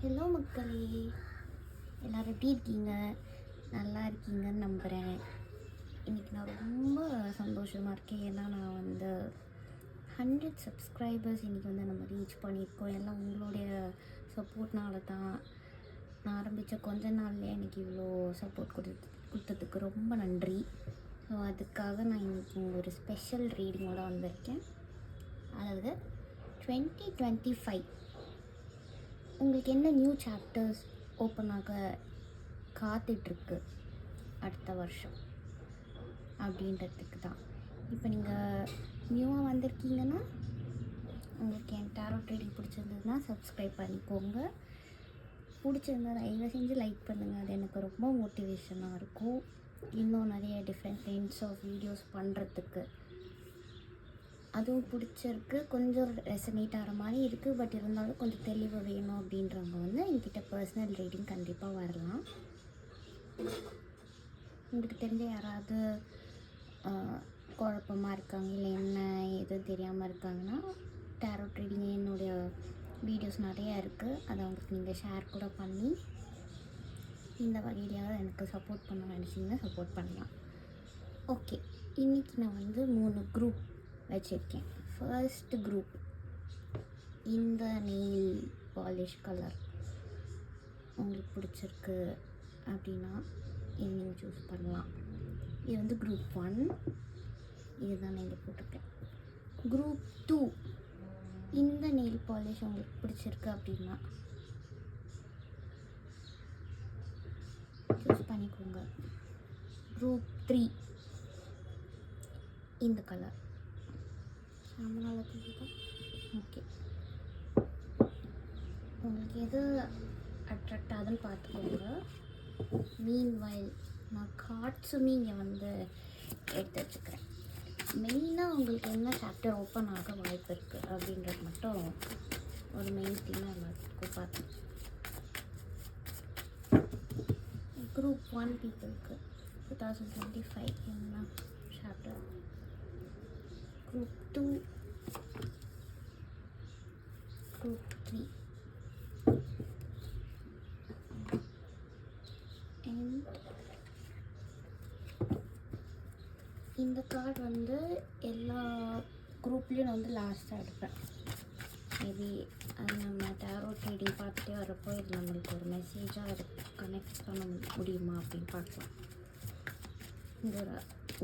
Hello மக்களே, எல்லோரும் எப்படி இருக்கீங்க? நல்லா இருக்கீங்கன்னு நம்புகிறேன். இன்றைக்கி நான் ரொம்ப சந்தோஷமாக இருக்கேன். ஏன்னா நான் 100 சப்ஸ்கிரைபர்ஸ் இன்றைக்கி நம்ம ரீச் பண்ணியிருக்கோம். எல்லாம் உங்களுடைய சப்போர்ட்னால தான். நான் ஆரம்பித்த கொஞ்ச நாள்லேயே எனக்கு இவ்வளோ சப்போர்ட் கொடுத்ததுக்கு ரொம்ப நன்றி. ஸோ அதுக்காக நான் இன்றைக்கி ஒரு ஸ்பெஷல் ரீடிங்கோடு வந்திருக்கேன். அதாவது 2025 உங்களுக்கு என்ன நியூ சாப்டர்ஸ் ஓப்பன் ஆக காத்துட்ருக்கு அடுத்த வருஷம் அப்படின்றதுக்கு தான். இப்போ நீங்கள் நியூவாக வந்திருக்கீங்கன்னா உங்களுக்கு என் டேரோ ட்ரீடிங் பிடிச்சிருந்ததுன்னா சப்ஸ்கிரைப் பண்ணிக்கோங்க. பிடிச்சிருந்தா தயவு செஞ்சு லைக் பண்ணுங்கள். அது எனக்கு ரொம்ப மோட்டிவேஷனாக இருக்கும். இன்னும் நிறைய டிஃப்ரெண்ட் கைண்ட்ஸ் ஆஃப் வீடியோஸ் பண்ணுறதுக்கு. அதுவும் பிடிச்சிருக்கு, கொஞ்சம் ரெசனேட் ஆகிற மாதிரி இருக்குது. பட் இருந்தாலும் கொஞ்சம் தெளிவு வேணும் அப்படின்றவங்க என்கிட்ட பர்சனல் ரீடிங் கண்டிப்பாக வரலாம். உங்களுக்கு தெரிஞ்ச யாராவது குழப்பமாக இருக்காங்க, இல்லை என்ன எதுவும் தெரியாமல் இருக்காங்கன்னா, டேரோ ட்ரீடிங் என்னுடைய வீடியோஸ் நிறையா இருக்குது. அதை அவங்களுக்கு நீங்கள் ஷேர் கூட பண்ணி இந்த வகையிலையாவது எனக்கு சப்போர்ட் பண்ண நினச்சிங்கன்னா சப்போர்ட் பண்ணலாம். ஓகே, இன்றைக்கி நான் 3 குரூப் வச்சுருக்கேன். ஃபர்ஸ்ட் குரூப் இந்த நெயில் பாலிஷ் கலர் உங்களுக்கு பிடிச்சிருக்கு அப்படின்னா இது நீங்கள் சூஸ் பண்ணலாம். இது குரூப் 1. இதுதான் நான் இங்கே போட்டிருக்கேன். குரூப் 2 இந்த நெயில் பாலிஷ் உங்களுக்கு பிடிச்சிருக்கு அப்படின்னா சூஸ் பண்ணிக்கோங்க. குரூப் 3 இந்த கலர் சாமனால தெரியுதா? ஓகே, உங்களுக்கு எது அட்ராக்ட் ஆகுதுன்னு பார்த்துக்கோங்க. மீன்வைல் நான் கார்ட்ஸுமே இங்கே எடுத்து வச்சுக்கிறேன். மெயினாக உங்களுக்கு என்ன சாப்டர் ஓப்பன் ஆக வாய்ப்பு இருக்குது அப்படின்றது மட்டும் ஒரு மெயின் தீமாக எல்லாத்துக்கும் பார்த்தேன். குரூப் 1 பீப்புளுக்கு 2025 என்ன சாப்டர்? Group 2, Group 3 and இந்த கார்டு எல்லா குரூப்லேயும் லாஸ்ட்டாக எடுப்பேன். மேபி அது நம்ம டேரோ ட்ரீடிங் பார்த்துட்டே வரப்போ இது நம்மளுக்கு ஒரு மெசேஜாக கனெக்ட் பண்ண முடியுமா அப்படின்னு பார்க்கலாம். இந்த ஒரு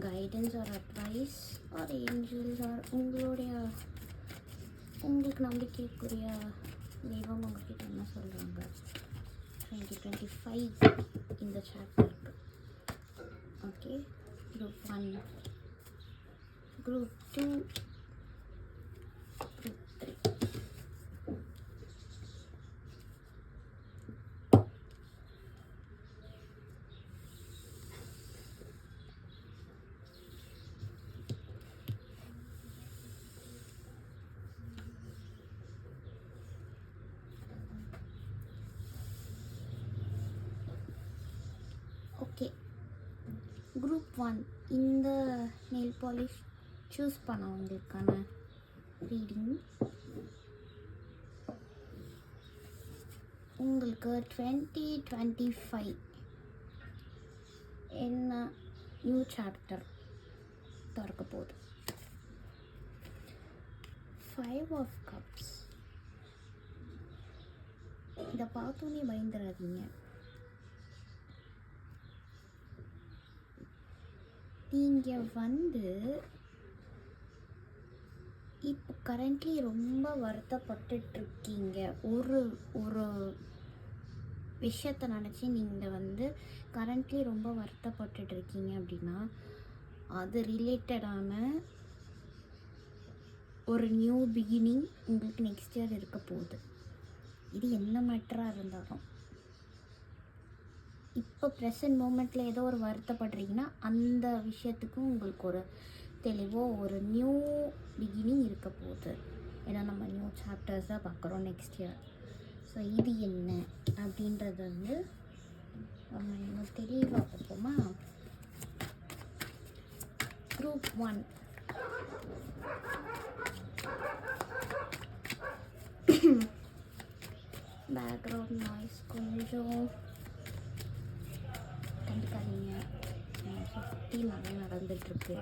guidance or advice or angels or உங்களுக்கு நம்பிக்கைக்குரிய தெய்வம் உங்கள்கிட்ட என்ன சொல்கிறாங்க 2025 இந்த சாப்டருக்கு. Okay, group 1, group 2, group 3. Okay, group 1 இந்த நெயில் பாலிஷ் சூஸ் பண்ணவங்களுக்கான ரீடிங். உங்களுக்கு 2025 என்ன நியூ சாப்டர் திறக்க போகுது? 5 ஆஃப் கப்ஸ். இதை பார்த்தோன்னே பயந்துடாதீங்க. நீங்கள் இப்போ கரண்ட்லி ரொம்ப வருத்தப்பட்டுட்ருக்கீங்க. ஒரு ஒரு விஷயத்தை நினச்சி நீங்கள் கரண்ட்லி ரொம்ப வருத்தப்பட்டுட்ருக்கீங்க அப்படின்னா அது ரிலேட்டடான ஒரு நியூ பிகினிங் உங்களுக்கு நெக்ஸ்ட் இயர் இருக்க போகுது. இது என்ன மேட்டராக இருந்தாலும் இப்போ ப்ரெசன்ட் மூமெண்ட்டில் ஏதோ ஒரு வருத்தப்படுறீங்கன்னா அந்த விஷயத்துக்கும் உங்களுக்கு ஒரு தெளிவோ ஒரு நியூ பிகினிங் இருக்க போகுது. ஏன்னா நம்ம நியூ சாப்டர்ஸ் தான் பார்க்குறோம் நெக்ஸ்ட் இயர். ஸோ இது என்ன அப்படின்றது நம்ம இன்னும் தெளிவாக பார்ப்போமா? குரூப் 1 பேக்ரவுண்ட் நாய்ஸ் கொஞ்சம் கண்டுக்காதீங்க. சுற்றி நிறைய நடந்துகிட்ருக்கு.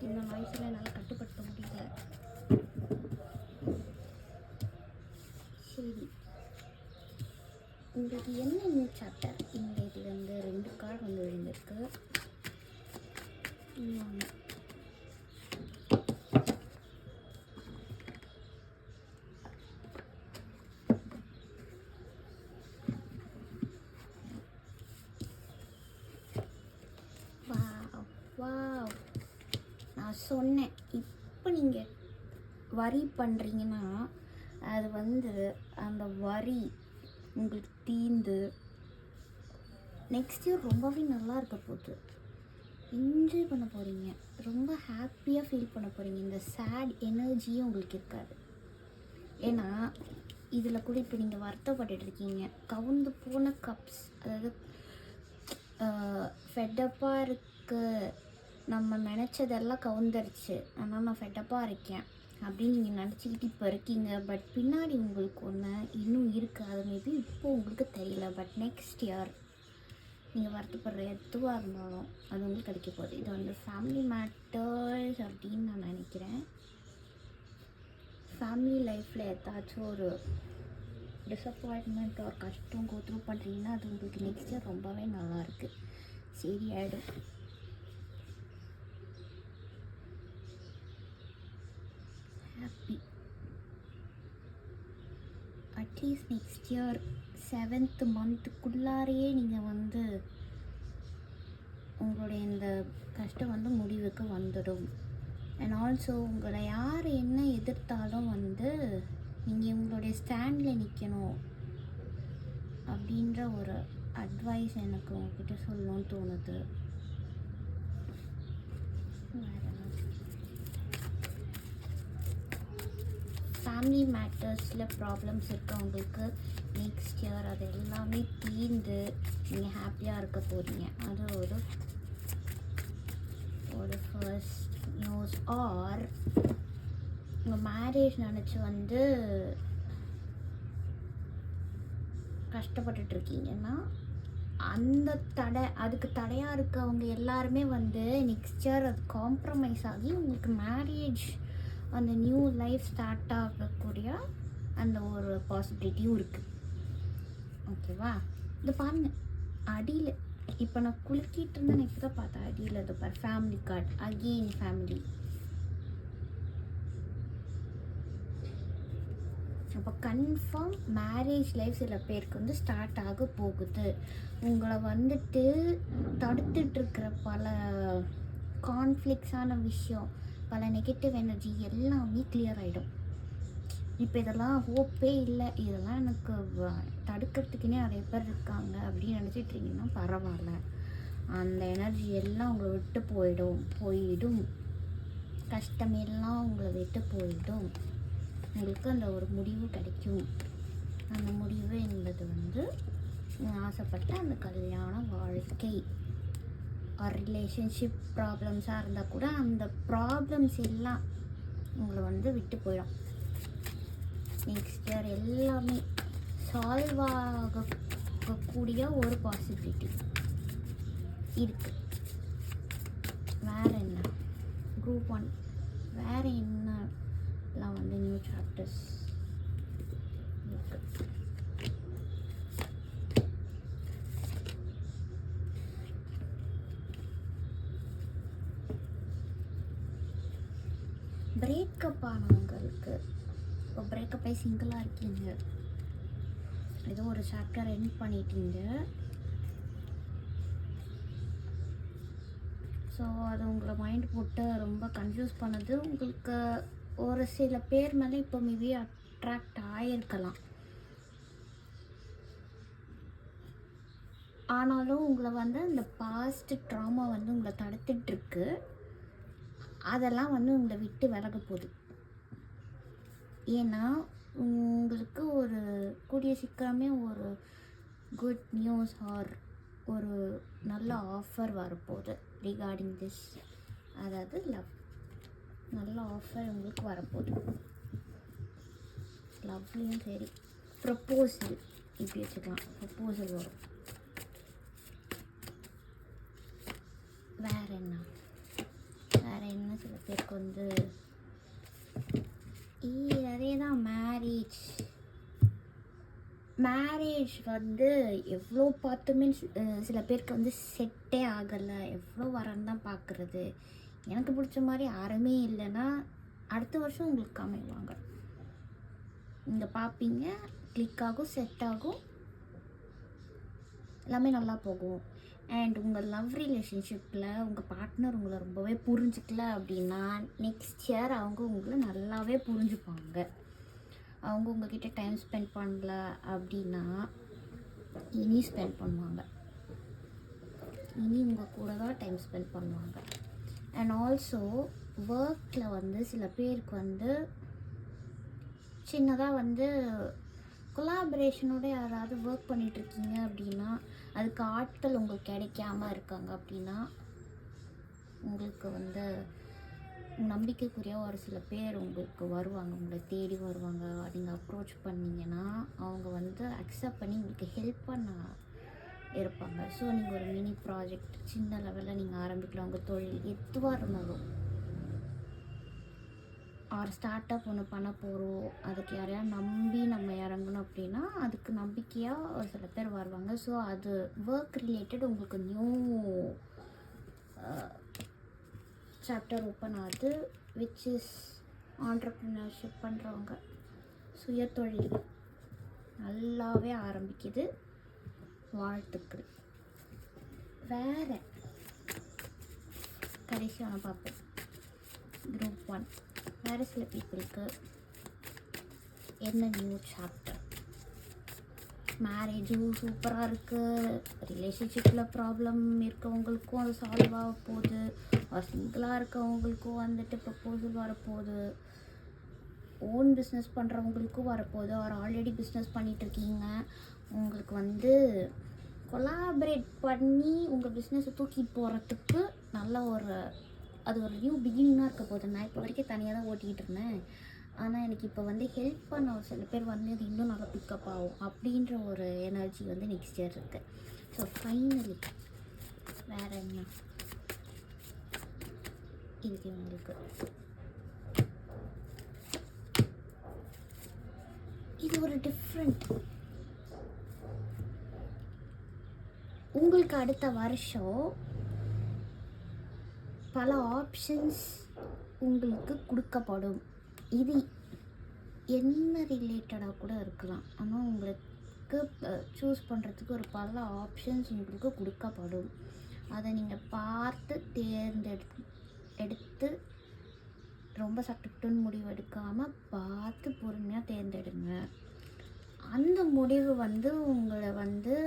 இந்த நாய்ஸில் என்னால் கட்டுப்படுத்த முடியல. சரி, உங்களுக்கு என்ன நியூ சாப்டர்? இந்த இதுலேருந்து 2 கார்டு வந்து விழுந்திருக்கு. இன்னொன்று வாவ், நான் சொன்னேன். இப்போ நீங்கள் வரி பண்ணுறீங்கன்னா அது வந்து அந்த வரி உங்களுக்கு தீர்ந்து நெக்ஸ்ட் இயர் ரொம்பவே நல்லா இருக்க போகுது. என்ஜாய் பண்ண போகிறீங்க, ரொம்ப ஹாப்பியாக ஃபீல் பண்ண போகிறீங்க. இந்த சேட் எனர்ஜியும் உங்களுக்கு இருக்காது. ஏன்னா இதில் கூட இப்போ நீங்கள் வருத்தப்பட்டு இருக்கீங்க. கவுந்து போன கப்ஸ், அதாவது ஃபெட்டப்பாக இருக்குது, நம்ம நினச்சதெல்லாம் கவுந்துருச்சு, ஆனால் நான் ஃபெட்டப்பாக இருக்கேன் அப்படின்னு நீங்கள் நினச்சிக்கிட்டு இப்போ இருக்கீங்க. பட் பின்னாடி உங்களுக்கு ஒன்று இன்னும் இருக்குது. அது மேபி இப்போ உங்களுக்கு தெரியல. பட் நெக்ஸ்ட் இயர் நீங்கள் வருத்தப்படுற எதுவாக இருந்தாலும் அது வந்து கிடைக்க போகுது. இது வந்து ஃபேமிலி மேட்டர்ஸ் அப்படின்னு நான் நினைக்கிறேன். ஃபேமிலி லைஃப்பில் ஏதாச்சும் ஒரு டிசப்பாயின்மெண்ட் ஒரு கஷ்டம் கோத்ரூ பண்ணுறீங்கன்னா அது உங்களுக்கு நெக்ஸ்ட் இயர் ரொம்பவே நல்லாயிருக்கு, சரி ஆகிடும். Happy. At least next year 7th மந்த்துக்குள்ளாரையே நீங்கள் வந்து உங்களுடைய இந்த கஷ்டம் வந்து முடிவுக்கு வந்துடும். அண்ட் ஆல்சோ உங்களை யார் என்ன எதிர்த்தாலும் வந்து நீங்கள் உங்களுடைய ஸ்டாண்டில் நிற்கணும் அப்படின்ற ஒரு அட்வைஸ் எனக்கு உங்ககிட்ட சொல்லணும்னு தோணுது. ஃபேமிலி மேட்டர்ஸில் ப்ராப்ளம்ஸ் இருக்கவங்களுக்கு நெக்ஸ்ட் இயர் அது எல்லாமே தீர்ந்து நீங்கள் ஹாப்பியாக இருக்க போகிறீங்க. அது ஒரு ஃபர்ஸ்ட் நியூஸ். ஆர் உங்கள் மேரேஜ் நினச்சி வந்து கஷ்டப்பட்டுட்ருக்கீங்கன்னா அந்த அதுக்கு தடையாக இருக்கவங்க எல்லாருமே வந்து நெக்ஸ்ட் இயர் அது காம்ப்ரமைஸ் ஆகி உங்களுக்கு மேரேஜ் அந்த நியூ லைஃப் ஸ்டார்ட் ஆகக்கூடிய அந்த ஒரு பாசிபிலிட்டியும் இருக்குது. ஓகேவா? இது பாருங்கள், அடியில் இப்போ நான் குலுக்கிட்டு இருந்தேன், நான் இப்போ தான் பார்த்தேன் அடியில் இது பாரு, ஃபேமிலி கார்டு, அகெயின் ஃபேமிலி. அப்போ கன்ஃபார்ம் மேரேஜ் லைஃப் சில பேருக்கு வந்து ஸ்டார்ட் ஆக போகுது. உங்களை வந்துட்டு தடுத்துட்ருக்கிற பல கான்ஃப்ளிக்ஸான விஷயம், பல நெகட்டிவ் எனர்ஜி எல்லாமே கிளியர் ஆகிடும். இப்போ இதெல்லாம் ஹோப்பே இல்லை, இதெல்லாம் எனக்கு தடுக்கிறதுக்குன்னே நிறைய பேர் இருக்காங்க அப்படின்னு நினச்சிட்ருக்கீங்கன்னா பரவாயில்ல. அந்த எனர்ஜி எல்லாம் உங்களை விட்டு போயிடும். கஷ்டமெல்லாம் உங்களை விட்டு போயிடும். உங்களுக்கு அந்த ஒரு முடிவு கிடைக்கும். அந்த முடிவு என்பது வந்து ஆசைப்பட்ட அந்த கல்யாண வாழ்க்கை, ஒரு ரிலேஷன்ஷிப் ப்ராப்ளம்ஸாக இருந்தால் கூட அந்த ப்ராப்ளம்ஸ் எல்லாம் உங்களை வந்து விட்டு போயிடும். நெக்ஸ்ட் இயர் எல்லாமே சால்வ் ஆகக்கூடிய ஒரு பாசிபிலிட்டி இருக்குது. வேறு என்ன குரூப் 1, வேறு என்னலாம் வந்து நியூ சாப்டர்ஸ் இருக்குது? பிரேக்கப் ஆனவங்களுக்கு, இப்போ பிரேக்கப் ஆகி சிங்கிளாக இருக்கீங்க, ஏதோ ஒரு சாப்டர் எண்ட் பண்ணிட்டீங்க, ஸோ அது உங்களை மைண்ட் போட்டு ரொம்ப கன்ஃபியூஸ் பண்ணுது. உங்களுக்கு ஒரு சில பேர் மேலே இப்போ மேபி அட்ராக்ட் ஆகிருக்கலாம், ஆனாலும் உங்களை வந்து இந்த பாஸ்ட் ட்ராமா வந்து உங்களை தடுத்துட்ருக்கு. அதெல்லாம் வந்து உங்களை விட்டு விலக போகுது. ஏன்னா உங்களுக்கு ஒரு கூடிய சீக்கிரமே ஒரு குட் நியூஸ் ஆர் ஒரு நல்ல ஆஃபர் வரப்போகுது ரிகார்டிங் திஸ். அதாவது லவ், நல்ல ஆஃபர் உங்களுக்கு வரப்போகுது லவ்லியும் சரி. ப்ரப்போசல் இப்படி வச்சுக்கலாம், ப்ரப்போசல் வரும். வேறு என்ன சில பேருக்கு வந்து அதே தான் மேரேஜ் வந்து எவ்வளோ பார்த்துமே சில பேருக்கு வந்து செட்டே ஆகலை. எவ்வளோ வரன்னு தான் பார்க்குறது. எனக்கு பிடிச்ச மாதிரி யாருமே இல்லைன்னா அடுத்த வருஷம் உங்களுக்கு அமைவாங்க. நீங்கள் பார்ப்பீங்க, கிளிக் ஆகும், செட் ஆகும், எல்லாமே நல்லா போகும். அண்ட் உங்கள் லவ் ரிலேஷன்ஷிப்பில் உங்கள் பார்ட்னர் உங்களை ரொம்பவே புரிஞ்சிக்கல அப்படின்னா நெக்ஸ்ட் இயர் அவங்க உங்களை நல்லாவே புரிஞ்சுப்பாங்க. அவங்க உங்ககிட்ட டைம் ஸ்பெண்ட் பண்ணல அப்படின்னா இனி ஸ்பெண்ட் பண்ணுவாங்க. இனி உங்கள் கூட தான் டைம் ஸ்பெண்ட் பண்ணுவாங்க. அண்ட் ஆல்சோ ஒர்க்கில் வந்து சில பேருக்கு வந்து சின்னதாக வந்து கொலாபரேஷனோட யாராவது ஒர்க் பண்ணிகிட்ருக்கீங்க அப்படின்னா அதுக்கு ஆட்கள் உங்களுக்கு கிடைக்காம இருக்காங்க அப்படின்னா உங்களுக்கு வந்து நம்பிக்கைக்குரிய ஒரு சில பேர் உங்களுக்கு வருவாங்க, உங்களை தேடி வருவாங்க. நீங்கள் அப்ரோச் பண்ணிங்கன்னா அவங்க வந்து அக்செப்ட் பண்ணி உங்களுக்கு ஹெல்ப் பண்ண இருப்பாங்க. ஸோ நீங்கள் ஒரு மினி ப்ராஜெக்ட் சின்ன லெவலில் நீங்கள் ஆரம்பிக்கலாம். உங்கள் தொழில் எதுவாக இருந்தாலும் ஒரு ஸ்டார்ட் அப் ஒன்று பண்ண போகிறோம், அதுக்கு யாரையா நம்பி நம்ம இறங்கணும் அப்படின்னா அதுக்கு நம்பிக்கையாக ஒரு சில பேர் வருவாங்க. ஸோ அது ஒர்க் ரிலேட்டட் உங்களுக்கு நியூ சாப்டர் ஓப்பன் ஆகுது, விச் இஸ் ஆண்டர்ப்ரினர்ஷிப் பண்ணுறவங்க. சுயதொழில் நல்லாவே ஆரம்பிக்குது. வாழ்த்துக்கள். வேறு கடைசியான பார்ப்போம். குரூப் 1 வேறு சில பீப்புளுக்கு என்ன நியூ சாப்டர். மேரேஜும் சூப்பராக இருக்குது, ரிலேஷன்ஷிப்பில் ப்ராப்ளம் இருக்கவங்களுக்கும் அது சால்வ் ஆக போகுது, ஒரு சிங்கிளாக இருக்கவங்களுக்கும் வந்துட்டு ப்ரப்போசல் வரப்போகுது, ஓன் பிஸ்னஸ் பண்ணுறவங்களுக்கும் வரப்போகுது, ஒரு ஆல்ரெடி பிஸ்னஸ் பண்ணிகிட்ருக்கீங்க உங்களுக்கு வந்து கொலாபரேட் பண்ணி உங்கள் பிஸ்னஸை தூக்கிட்டு போகிறதுக்கு நல்ல அது ஒரு நியூ பிகினிங்காக இருக்க போகுது. நான் இப்போ வரைக்கும் தனியாக தான் ஓட்டிகிட்டு இருந்தேன், ஆனால் எனக்கு இப்போ வந்து ஹெல்ப் பண்ண ஒரு சில பேர் வந்து அது இன்னும் நல்லா பிக்கப் ஆகும் அப்படின்ற ஒரு எனர்ஜி வந்து நெக்ஸ்ட் இயர் இருக்குது. ஸோ ஃபைனலி வேறு என்ன இதுக்கு உங்களுக்கு இது ஒரு டிஃப்ரெண்ட். உங்களுக்கு அடுத்த வருஷம் பல ஆப்ஷன்ஸ் உங்களுக்கு கொடுக்கப்படும். இது என்ன ரிலேட்டடாக கூட இருக்கலாம், ஆனால் உங்களுக்கு சூஸ் பண்ணுறதுக்கு ஒரு பல ஆப்ஷன்ஸ் உங்களுக்கு கொடுக்கப்படும். அதை நீங்கள் பார்த்து எடுத்து ரொம்ப சட்டுன்னு முடிவு எடுக்காமல் பார்த்து பொறுமையாக தேர்ந்தெடுங்க. அந்த முடிவு வந்து உங்களை வந்து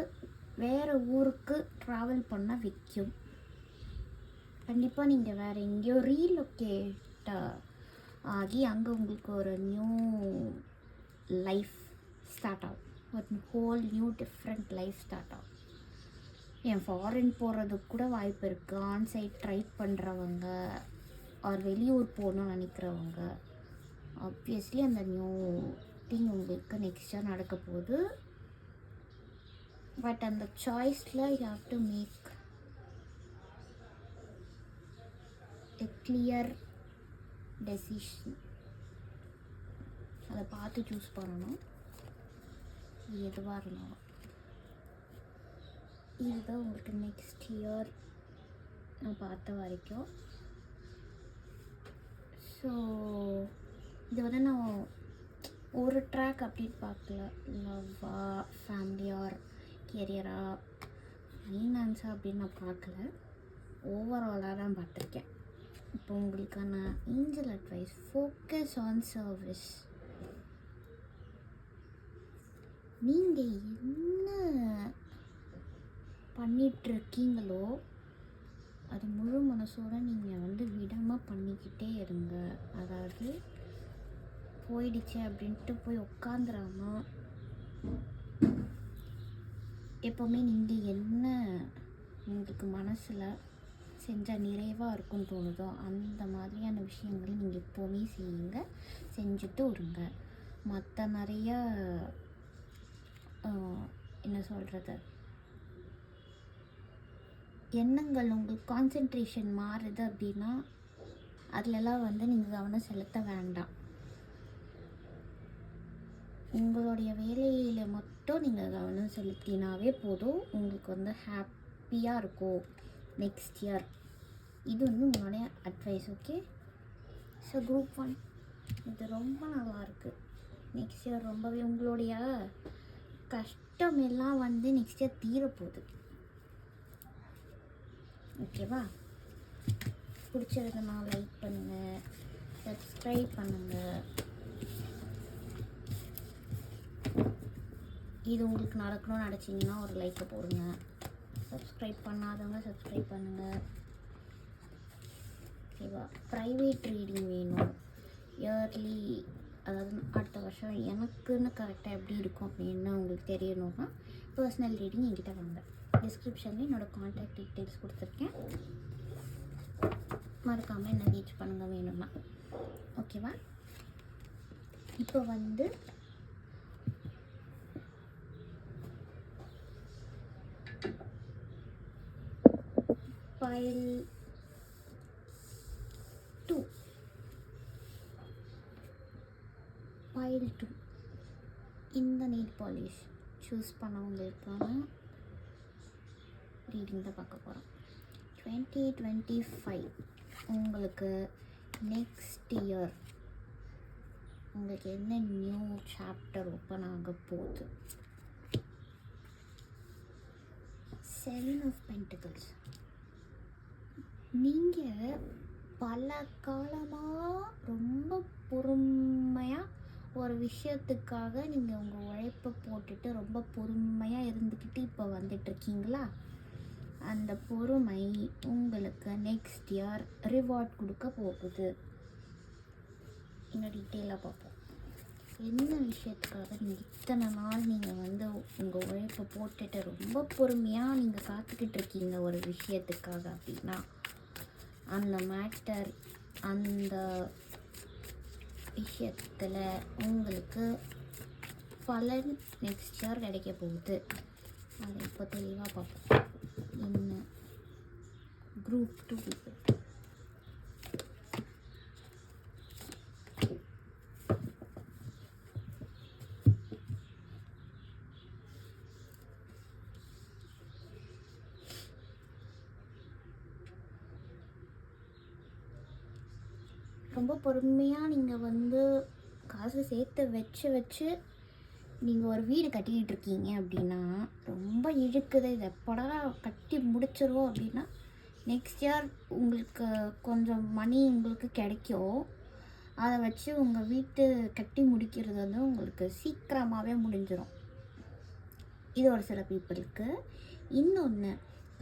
வேறு ஊருக்கு ட்ராவல் பண்ண வைக்கும். கண்டிப்பாக நீங்கள் வேறு எங்கேயோ ரீலொக்கேட் ஆகி அங்கே உங்களுக்கு ஒரு நியூ லைஃப் ஸ்டார்ட் ஆகும், ஒரு whole new different life start ஆகும். ஃபாரின் போகிறதுக்கு கூட வாய்ப்பு இருக்குது. ஆன்சைட் ட்ரை பண்ணுறவங்க, ஒரு வெளியூர் போகணும்னு நினைக்கிறவங்க, ஆப்வியஸ்லி அந்த நியூ திங் உங்களுக்கு நெக்ஸ்ட் இயர் நடக்க போகுது. பட் அந்த சாய்ஸில் you have to make a clear decision. அதை பார்த்து சூஸ் பண்ணணும். எதுவாக இருந்தாலும் இதுதான் உங்களுக்கு நெக்ஸ்ட் இயர் நான் பார்த்த வரைக்கும். ஸோ இது வந்து நான் ஒரு ட்ராக் அப்படின்னு பார்க்கல, லவ்வா, ஃபேமிலியா, கெரியரா, ஃபைனான்ஸா அப்படின்னு நான் பார்க்கல, ஓவராலாக தான் பார்த்துருக்கேன். இப்போ உங்களுக்கான angel advice, focus on service. நீங்கள் என்ன பண்ணிகிட்ருக்கீங்களோ அது முழு மனசோடு நீங்கள் வந்து விடாமல் பண்ணிக்கிட்டே இருங்க. அதாவது போயிடுச்சு அப்படின்ட்டு போய் உட்காந்துடாமல் எப்போவுமே நீங்கள் என்ன உங்களுக்கு மனசில் செஞ்சால் நிறைவாக இருக்குன்னு தோணுதோ அந்த மாதிரியான விஷயங்கள் நீங்கள் எப்போவுமே செய்யுங்க, செஞ்சுட்டு வருங்க. மற்ற நிறைய என்ன சொல்கிறது எண்ணங்கள் உங்களுக்கு கான்சென்ட்ரேஷன் மாறுது அப்படின்னா அதிலெல்லாம் வந்து நீங்கள் கவனம் செலுத்த வேண்டாம். உங்களுடைய வேலையில் மட்டும் நீங்கள் கவனம் செலுத்தினாவே போதும். உங்களுக்கு வந்து ஹாப்பியாக இருக்கும் நெக்ஸ்ட் இயர். இது வந்து உங்களுடைய அட்வைஸ். ஓகே, ஸோ குரூப் 1 இது ரொம்ப நல்லாயிருக்கு. நெக்ஸ்ட் இயர் ரொம்பவே உங்களுடைய கஷ்டம் எல்லாம் வந்து நெக்ஸ்ட் இயர் தீரப்போகுது. ஓகேவா? பிடிச்சிருந்தனா லைக் பண்ணுங்கள், சப்ஸ்கிரைப் பண்ணுங்கள். இது உங்களுக்கு நடக்கணும்னு நினச்சிங்கன்னா ஒரு லைக்கை போடுங்க. சப்ஸ்கிரைப் பண்ணாதவங்க சப்ஸ்கிரைப் பண்ணுங்கள். ஓகேவா? ப்ரைவேட் ரீடிங் வேணும் இயர்லி, அதாவது அடுத்த வருஷம் எனக்குன்னு கரெக்டாக எப்படி இருக்கும் அப்படின்னு உங்களுக்கு தெரியணும்னா பர்சனல் ரீடிங் என்கிட்ட வாங்க. டிஸ்கிரிப்ஷனில் என்னோடய கான்டாக்ட் டீட்டெயில்ஸ் கொடுத்துருக்கேன். மறக்காமல் என்ன ரீச் பண்ணுங்க வேணும்னா. ஓகேவா? இப்போ வந்து pile 2 இந்த நெயில் பாலிஷ் சூஸ் பண்ணவங்களுக்கான ரீடிங் தான் பார்க்க போகிறோம். 2025 உங்களுக்கு நெக்ஸ்ட் இயர் உங்களுக்கு என்ன நியூ சாப்டர் ஓப்பன் ஆக போகுது. 7 of Pentacles. நீங்கள் பல காலமாக ரொம்ப பொறுமையாக ஒரு விஷயத்துக்காக நீங்கள் உங்கள் உழைப்பை போட்டுட்டு ரொம்ப பொறுமையாக இருந்துக்கிட்டு இப்போ வந்துட்டுருக்கீங்களா? அந்த பொறுமை உங்களுக்கு நெக்ஸ்ட் இயர் ரிவார்ட் கொடுக்க போகுது. இன்னும் டீட்டெயிலாக பார்ப்போம். என்ன விஷயத்துக்காக நீங்கள் இத்தனை நாள் நீங்கள் வந்து உங்கள் உழைப்பை போட்டுட்டு ரொம்ப பொறுமையாக நீங்கள் காத்துக்கிட்டு இருக்கீங்க ஒரு விஷயத்துக்காக அப்படின்னா அந்த மேட்டர், அந்த விஷயத்தில் உங்களுக்கு பலன் நெக்ஸ்ட் இயர் கிடைக்க போகுது. அதை இப்போ தெளிவாக பார்ப்போம். இன்னும் குரூப் 2 பீப்புள் ரொம்ப பொறுமையாக நீங்கள் வந்து காசு சேர்த்து வச்சு நீங்கள் ஒரு வீடு கட்டிக்கிட்டு இருக்கீங்க அப்படின்னா ரொம்ப இழுக்குது, இது எப்படா கட்டி முடிச்சிருவோம் அப்படின்னா நெக்ஸ்ட் இயர் உங்களுக்கு கொஞ்சம் மணி உங்களுக்கு கிடைக்கும். அதை வச்சு உங்கள் வீட்டு கட்டி முடிக்கிறது வந்து உங்களுக்கு சீக்கிரமாகவே முடிஞ்சிடும். இது ஒரு சில பீப்புளுக்கு. இன்னொன்று,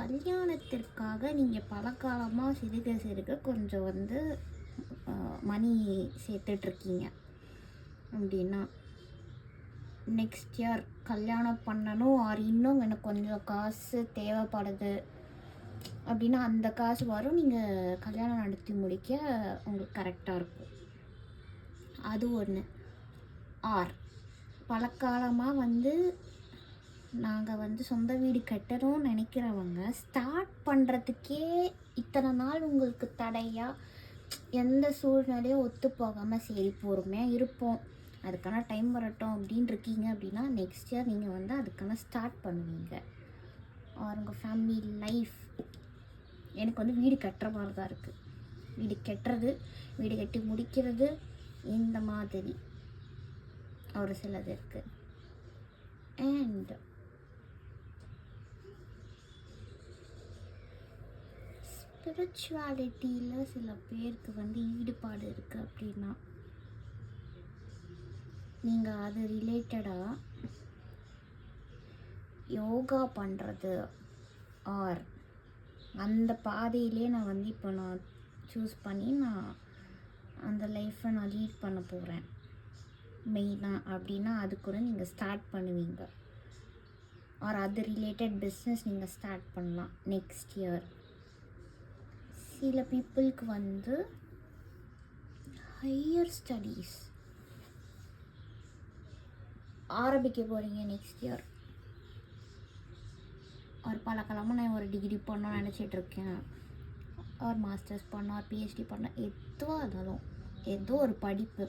கல்யாணத்திற்காக நீங்கள் பல காலமாக சிறுக கொஞ்சம் வந்து மணி சேர்த்துட்ருக்கீங்க அப்படின்னா நெக்ஸ்ட் இயர் கல்யாணம் பண்ணணும். இன்னும் எனக்கு கொஞ்சம் காசு தேவைப்படுது அப்படின்னா அந்த காசு வரும். நீங்கள் கல்யாணம் நடத்தி முடிக்க உங்களுக்கு கரெக்டாக இருக்கும். அது ஒன்று. பல காலமாக வந்து நாங்கள் வந்து சொந்த வீடு கட்டணும்னு நினைக்கிறவங்க ஸ்டார்ட் பண்ணுறதுக்கே இத்தனை நாள் உங்களுக்கு தடையாக எந்த சூழ்நிலையும் ஒத்து போகாமல் சரி பொறுமையாக இருப்போம், அதுக்கான டைம் வரட்டும் அப்படின்னு இருக்கீங்க அப்படின்னா நெக்ஸ்ட் இயர் நீங்கள் வந்து அதுக்கான ஸ்டார்ட் பண்ணுவீங்க. உங்கள் ஃபேமிலி லைஃப் எனக்கு வந்து வீடு கட்டுற மாதிரி தான் இருக்குது. வீடு கட்டி முடிக்கிறது இந்த மாதிரி ஒரு சிலது இருக்குது. அண்ட் ஸ்பிரிச்சுவாலிட்டியில் சில பேருக்கு வந்து ஈடுபாடு இருக்குது அப்படின்னா நீங்கள் அது ரிலேட்டடாக யோகா பண்ணுறது அந்த பாதையிலே நான் வந்து இப்போ நான் சூஸ் பண்ணி நான் அந்த லைஃப்பை நான் லீட் பண்ண போகிறேன் மெயினாக அப்படின்னா அது கூட நீங்கள் ஸ்டார்ட் பண்ணுவீங்க. அது ரிலேட்டட் பிஸ்னஸ் நீங்கள் ஸ்டார்ட் பண்ணலாம் நெக்ஸ்ட் இயர். சில பீப்புளுக்கு வந்து ஹையர் ஸ்டடீஸ் ஆரம்பிக்க போகிறீங்க நெக்ஸ்ட் இயர். ஒரு பல காலமாக நான் ஒரு டிகிரி பண்ணணும்னு நினச்சிட்ருக்கேன், ஒரு மாஸ்டர்ஸ் பண்ண, ஒரு பிஹெச்டி பண்ண, எதுவாக இருந்தாலும் ஏதோ ஒரு படிப்பு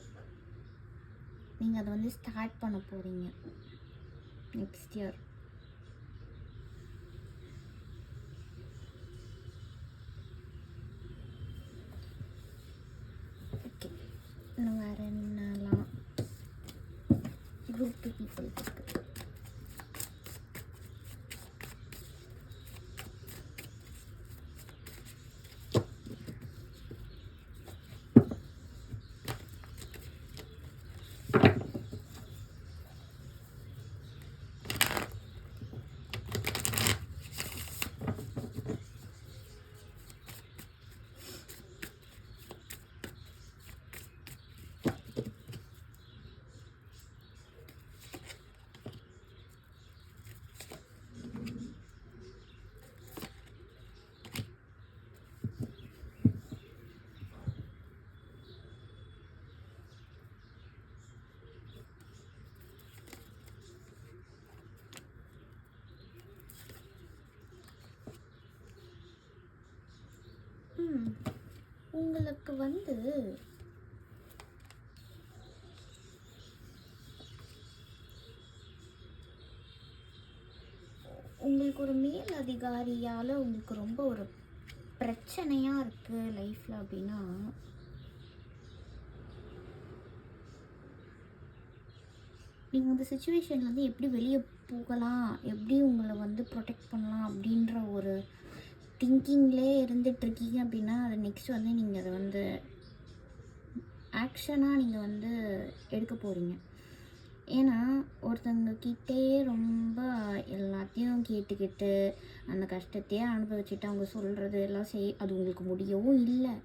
நீங்கள் அதை வந்து ஸ்டார்ட் பண்ண போகிறீங்க நெக்ஸ்ட் இயர். ஓகே, இன்னும் வேறு என்னலாம் குரூப் பீப்புள் இருக்குது. உங்களுக்கு வந்து உங்களுக்கு ஒரு மேல் அதிகாரியால் உங்களுக்கு ரொம்ப ஒரு பிரச்சனையாக இருக்குது லைஃப்பில் அப்படின்னா, நீங்கள் அந்த சுச்சுவேஷன்லேருந்து எப்படி வெளியே போகலாம், எப்படி உங்களை வந்து ப்ரொடெக்ட் பண்ணலாம் அப்படின்ற ஒரு திங்கிங்லேயே இருந்துகிட்ருக்கீங்க அப்படின்னா, அது நெக்ஸ்ட் வந்து நீங்கள் அதை வந்து ஆக்ஷனாக நீங்கள் வந்து எடுக்க போகிறீங்க. ஏன்னா ஒருத்தவங்கக்கிட்டே ரொம்ப எல்லாத்தையும் கேட்டுக்கிட்டு அந்த கஷ்டத்தையே அனுபவிச்சுட்டு அவங்க சொல்கிறது எல்லாம் அது உங்களுக்கு முடியவும் இல்லை.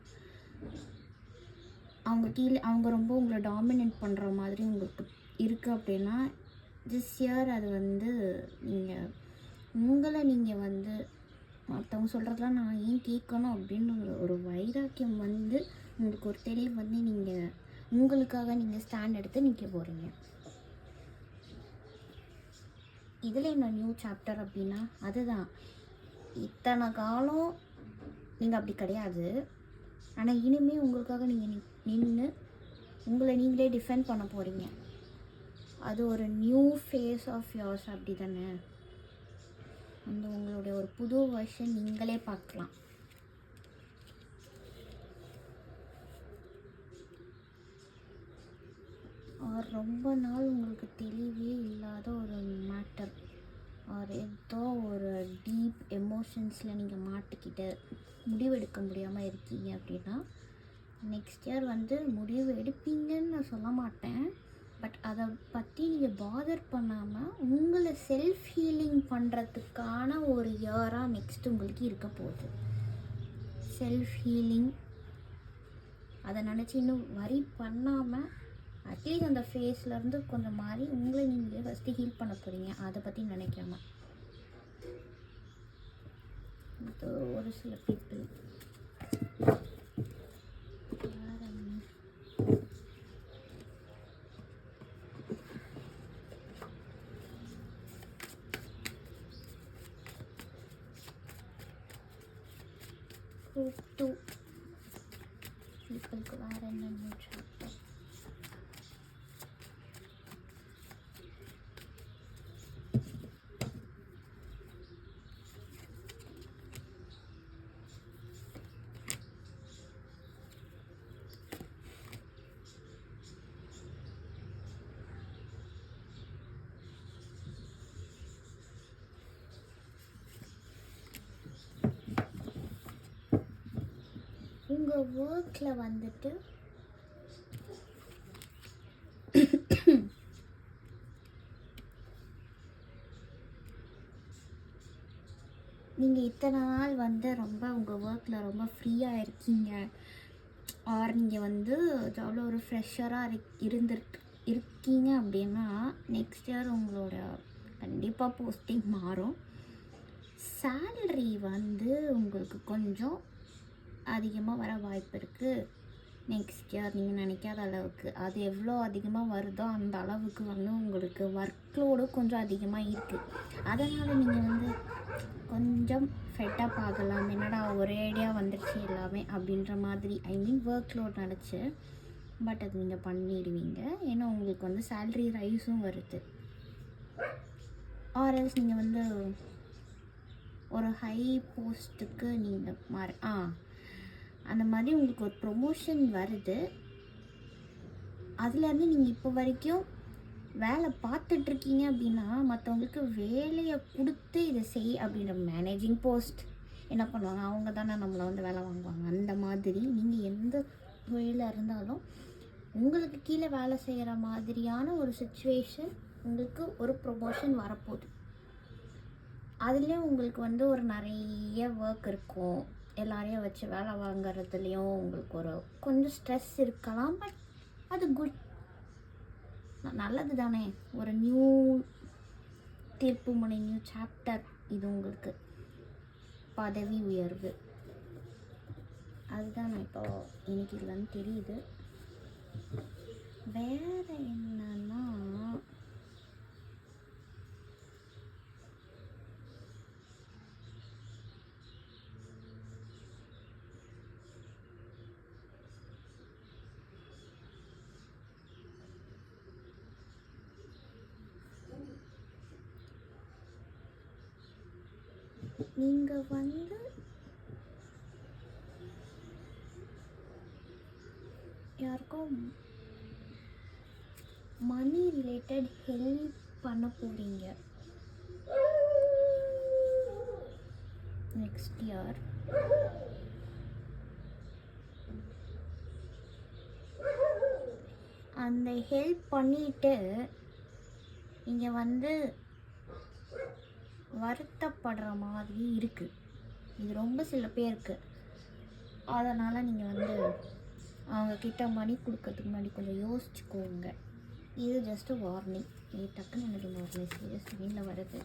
அவங்க ரொம்ப உங்களை டாமினேட் பண்ணுற மாதிரி உங்களுக்கு இருக்குது அப்படின்னா, திஸ் இயர் அது வந்து நீங்கள் வந்து மற்றவங்க சொல்கிறதெல்லாம் நான் ஏன் கேட்கணும் அப்படின்னு ஒரு வைராக்கியம் வந்து உங்களுக்கு ஒரு தெளிவு வந்து நீங்கள் உங்களுக்காக நீங்கள் ஸ்டாண்ட் எடுத்து நிற்க போகிறீங்க. இதில் என்ன நியூ சாப்டர் அப்படின்னா, அதுதான் இத்தனை காலம் நீங்கள் அப்படி கிடையாது, ஆனால் இனிமேல் உங்களுக்காக நீங்கள் நின்று உங்களை நீங்களே டிஃபெண்ட் பண்ண போகிறீங்க. அது ஒரு நியூ ஃபேஸ் ஆஃப் யோர்ஸ் அப்படி தானே? அந்த உங்களுடைய ஒரு புது வெர்ஷன் நீங்களே பார்க்கலாம். ரொம்ப நாள் உங்களுக்கு தெளிவே இல்லாத ஒரு மேட்டர் ஏதோ ஒரு டீப் எமோஷன்ஸில் நீங்கள் மாட்டிக்கிட்டு முடிவெடுக்க முடியாமல் இருக்கீங்க அப்படின்னா, நெக்ஸ்ட் இயர் வந்து முடிவு எடுப்பீங்கன்னு நான் சொல்ல மாட்டேன், பட் அதை பற்றி நீங்கள் பாதர் பண்ணாமல் உங்களை செல்ஃப் ஹீலிங் பண்ணுறதுக்கான ஒரு இயராக நெக்ஸ்ட் உங்களுக்கு இருக்க போகுது. செல்ஃப் ஹீலிங் அதை நினச்சி இன்னும் வரி பண்ணாமல் அட்லீஸ்ட் அந்த ஃபேஸ்லேருந்து கொஞ்சம் மாறி உங்களை நீங்களே ஃபஸ்ட்டு ஹீல் பண்ண போகிறீங்க. அதை பற்றி நினைக்காம இது ஒரு சில பீப்புள் குரூப் 2 பீப்புளுக்கு வேறு என்ன சாப்டர்? உங்கள் ஒர்க்கில் வந்துட்டு நீங்கள் இத்தனை நாள் வந்து ரொம்ப உங்கள் ஒர்க்கில் ரொம்ப ஃப்ரீயாக இருக்கீங்க, ஆர் நீங்கள் வந்து ஜாபில் ஒரு ஃப்ரெஷராக இருக்கீங்க அப்படின்னா, நெக்ஸ்ட் இயர் உங்களோட கண்டிப்பாக போஸ்டிங் மாறும். சேலரி வந்து உங்களுக்கு கொஞ்சம் அதிகமாக வர வாய்ப்பு இருக்குது. நெக்ஸ்ட் இயர் நீங்கள் நினைக்காத அளவுக்கு அது எவ்வளோ அதிகமாக வருதோ அந்த அளவுக்கு வந்து உங்களுக்கு ஒர்க்லோடு கொஞ்சம் அதிகமாக இருக்குது. அதனால் நீங்கள் வந்து கொஞ்சம் ஃபெட்டப் ஆகலாம். என்னடா ஒரே ஐடியா வந்துடுச்சு எல்லாமே அப்படின்ற மாதிரி, ஐ மீன் ஒர்க் லோட் நினச்சி. பட் அது நீங்கள் பண்ணிடுவீங்க. ஏன்னா உங்களுக்கு வந்து சேல்ரி ரைஸும் வருது. ஆர்எல்ஸ் நீங்கள் வந்து ஒரு ஹை போஸ்ட்டுக்கு நீங்கள் அந்த மாதிரி உங்களுக்கு ஒரு ப்ரொமோஷன் வருது. அதுலேருந்து நீங்கள் இப்போ வரைக்கும் வேலை பார்த்துட்ருக்கீங்க அப்படின்னா, மற்றவங்களுக்கு வேலையை கொடுத்து இதை செய் அப்படின்ற மேனேஜிங் போஸ்ட் என்ன பண்ணுவாங்க, அவங்க தானே நம்மளை வந்து வேலை வாங்குவாங்க. அந்த மாதிரி நீங்கள் எந்த தொழிலாக இருந்தாலும் உங்களுக்கு கீழே வேலை செய்கிற மாதிரியான ஒரு சுச்சுவேஷன், உங்களுக்கு ஒரு ப்ரொமோஷன் வரப்போகுது. அதுலேயும் உங்களுக்கு வந்து ஒரு நிறைய ஒர்க் இருக்கும். எல்லாரையும் வச்சு வேலை வாங்குறதுலேயும் உங்களுக்கு ஒரு கொஞ்சம் ஸ்ட்ரெஸ் இருக்கலாம். பட் அது குட், நல்லது தானே. ஒரு நியூ தீர்ப்பு முனை, நியூ சாப்டர். இது உங்களுக்கு பதவி உயர்வு. அதுதான் நான் இப்போ எனக்கு இதுலன்னு தெரியுது. வேறு என்னன்னா, நீங்கள் வந்து யாருக்கும் மணி ரிலேட்டட் ஹெல்ப் பண்ண போகிறீங்க நெக்ஸ்ட் இயர். அந்த ஹெல்ப் பண்ணிட்டு நீங்கள் வந்து வருத்தப்படுற மாதிரி இருக்குது. இது ரொம்ப சில பேருக்கு. அதனால் நீங்கள் வந்து அவங்கக்கிட்ட மணி கொடுக்கறதுக்கு முன்னாடி கொஞ்சம் யோசிச்சுக்கோங்க. இது ஜஸ்ட்டு வார்னிங். இது டக்குன்னு எனக்கு இந்த ஒரு மெசேஜ் ஸ்க்ரீனில் வருது.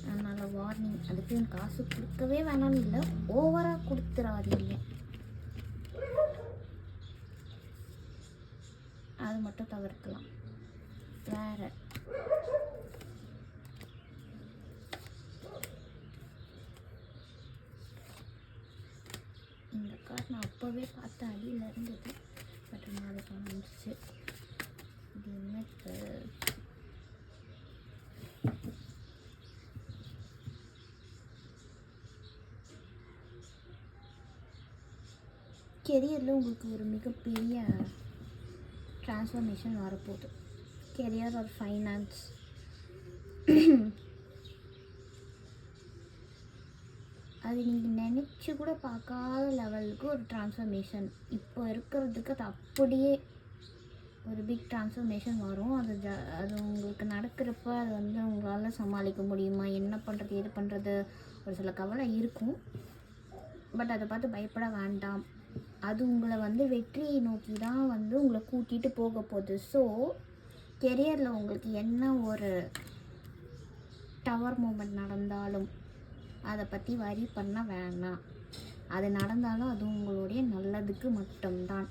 அதனால் வார்னிங். அதுக்கு காசு கொடுக்கவே வேணாம்னு இல்லை, ஓவராக கொடுத்துடாதீங்க. அது மட்டும் தவிர்க்கலாம். வேறு இந்த கார்டு நான் அப்போவே பார்த்த அடியில் இருந்தது. பட் நாளைக்கு வந்துச்சு. இது என்னக்கு கெரியரில் உங்களுக்கு ஒரு மிகப்பெரிய ட்ரான்ஸ்ஃபர்மேஷன் வரப்போகுது. Career or finance. அது நீங்கள் நினச்சி கூட பார்க்காத லெவலுக்கு ஒரு ட்ரான்ஸ்ஃபர்மேஷன் இப்போ இருக்கிறதுக்கு அது அப்படியே ஒரு பிக் ட்ரான்ஸ்ஃபர்மேஷன் வரும். அது உங்களுக்கு நடக்கிறப்ப அது வந்து உங்களால் சமாளிக்க முடியுமா, என்ன பண்ணுறது எது பண்ணுறது, ஒரு சில கவலை இருக்கும். பட் அதை பார்த்து பயப்பட வேண்டாம். அது உங்களை வந்து வெற்றியை நோக்கி தான் வந்து உங்களை கூட்டிகிட்டு போக போகுது. ஸோ கெரியரில் உங்களுக்கு என்ன ஒரு டவர் மூமெண்ட் நடந்தாலும் அதை பற்றி வரி பண்ண வேணாம். அது நடந்தாலும் அது உங்களுடைய நல்லதுக்கு மட்டும்தான்.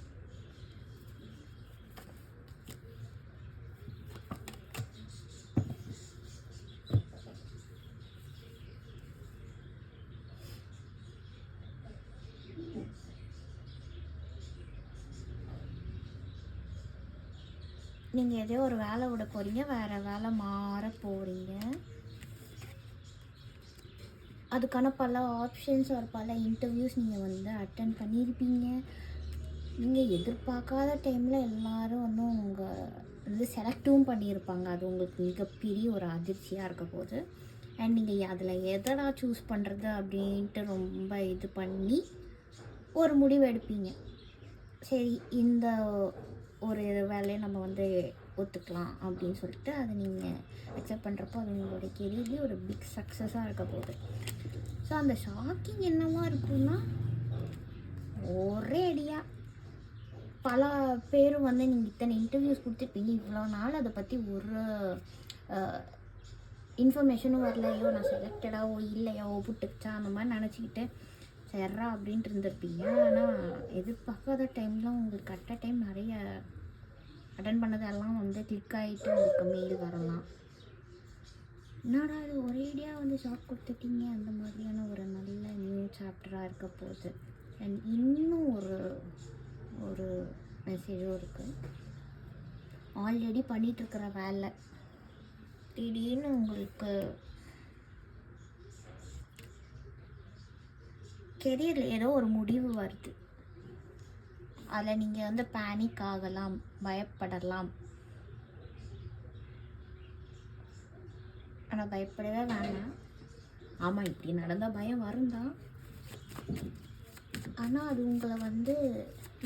நீங்கள் எதோ ஒரு வேலை விட போகிறீங்க, வேறு வேலை மாற போகிறீங்க. அதுக்கான பல ஆப்ஷன்ஸ் ஒரு பல இன்டர்வியூஸ் நீங்கள் வந்து அட்டன் பண்ணியிருப்பீங்க. நீங்கள் எதிர்பார்க்காத டைமில் எல்லோரும் வந்து உங்கள் வந்து செலக்டும் பண்ணியிருப்பாங்க. அது உங்களுக்கு மிகப்பெரிய ஒரு அதிர்ச்சியாக இருக்க போகுது. அண்ட் நீங்கள் அதில் எதனா சூஸ் பண்ணுறது அப்படின்ட்டு ரொம்ப இது பண்ணி ஒரு முடிவு எடுப்பீங்க. சரி, இந்த ஒரு வேலையை நம்ம வந்து ஒத்துக்கலாம் அப்படின்னு சொல்லிட்டு அதை நீங்கள் அக்செப்ட் பண்ணுறப்போ அது உங்களுடைய கெரியர்லேயே ஒரு பிக் சக்ஸஸாக இருக்க போகுது. ஸோ அந்த ஷாக்கிங் என்னவா இருக்குன்னா, ஒரே அடியாக பல பேரும் வந்து நீங்கள் இத்தனை இன்டர்வியூஸ் கொடுத்துருப்பீங்க, இவ்வளோ நாள் அதை பற்றி ஒரு இன்ஃபர்மேஷனும் வரலையோ, நான் செலக்டடாகவோ இல்லையோ புட்டுச்சா அந்த மாதிரி நினச்சிக்கிட்டு சரிறா அப்படின்ட்டு இருந்திருப்பீங்க. ஆனால் எதிர்பார்க்காத டைம்லாம் உங்களுக்கு கரெக்டாக டைம் நிறைய அட்டன் பண்ணதெல்லாம் வந்து கிளிக் ஆகிட்டு உங்களுக்கு மெயில் வரலாம். என்னடா இது ஒரேடியாக வந்து ஜாப் கொடுத்துட்டீங்க, அந்த மாதிரியான ஒரு நல்ல நியூ சாப்டராக இருக்க போகுது. அண்ட் இன்னும் ஒரு மெசேஜும் இருக்குது. ஆல்ரெடி பண்ணிகிட்ருக்கிற வேலை திடீர்னு உங்களுக்கு கெரியரில் ஏதோ ஒரு முடிவு வருது. அதில் நீங்கள் வந்து பேனிக் ஆகலாம், பயப்படலாம். ஆனால் பயப்படவே வேணாம். ஆமாம், இப்படி நடந்தால் பயம் வரும் தான். ஆனால் அது உங்களை வந்து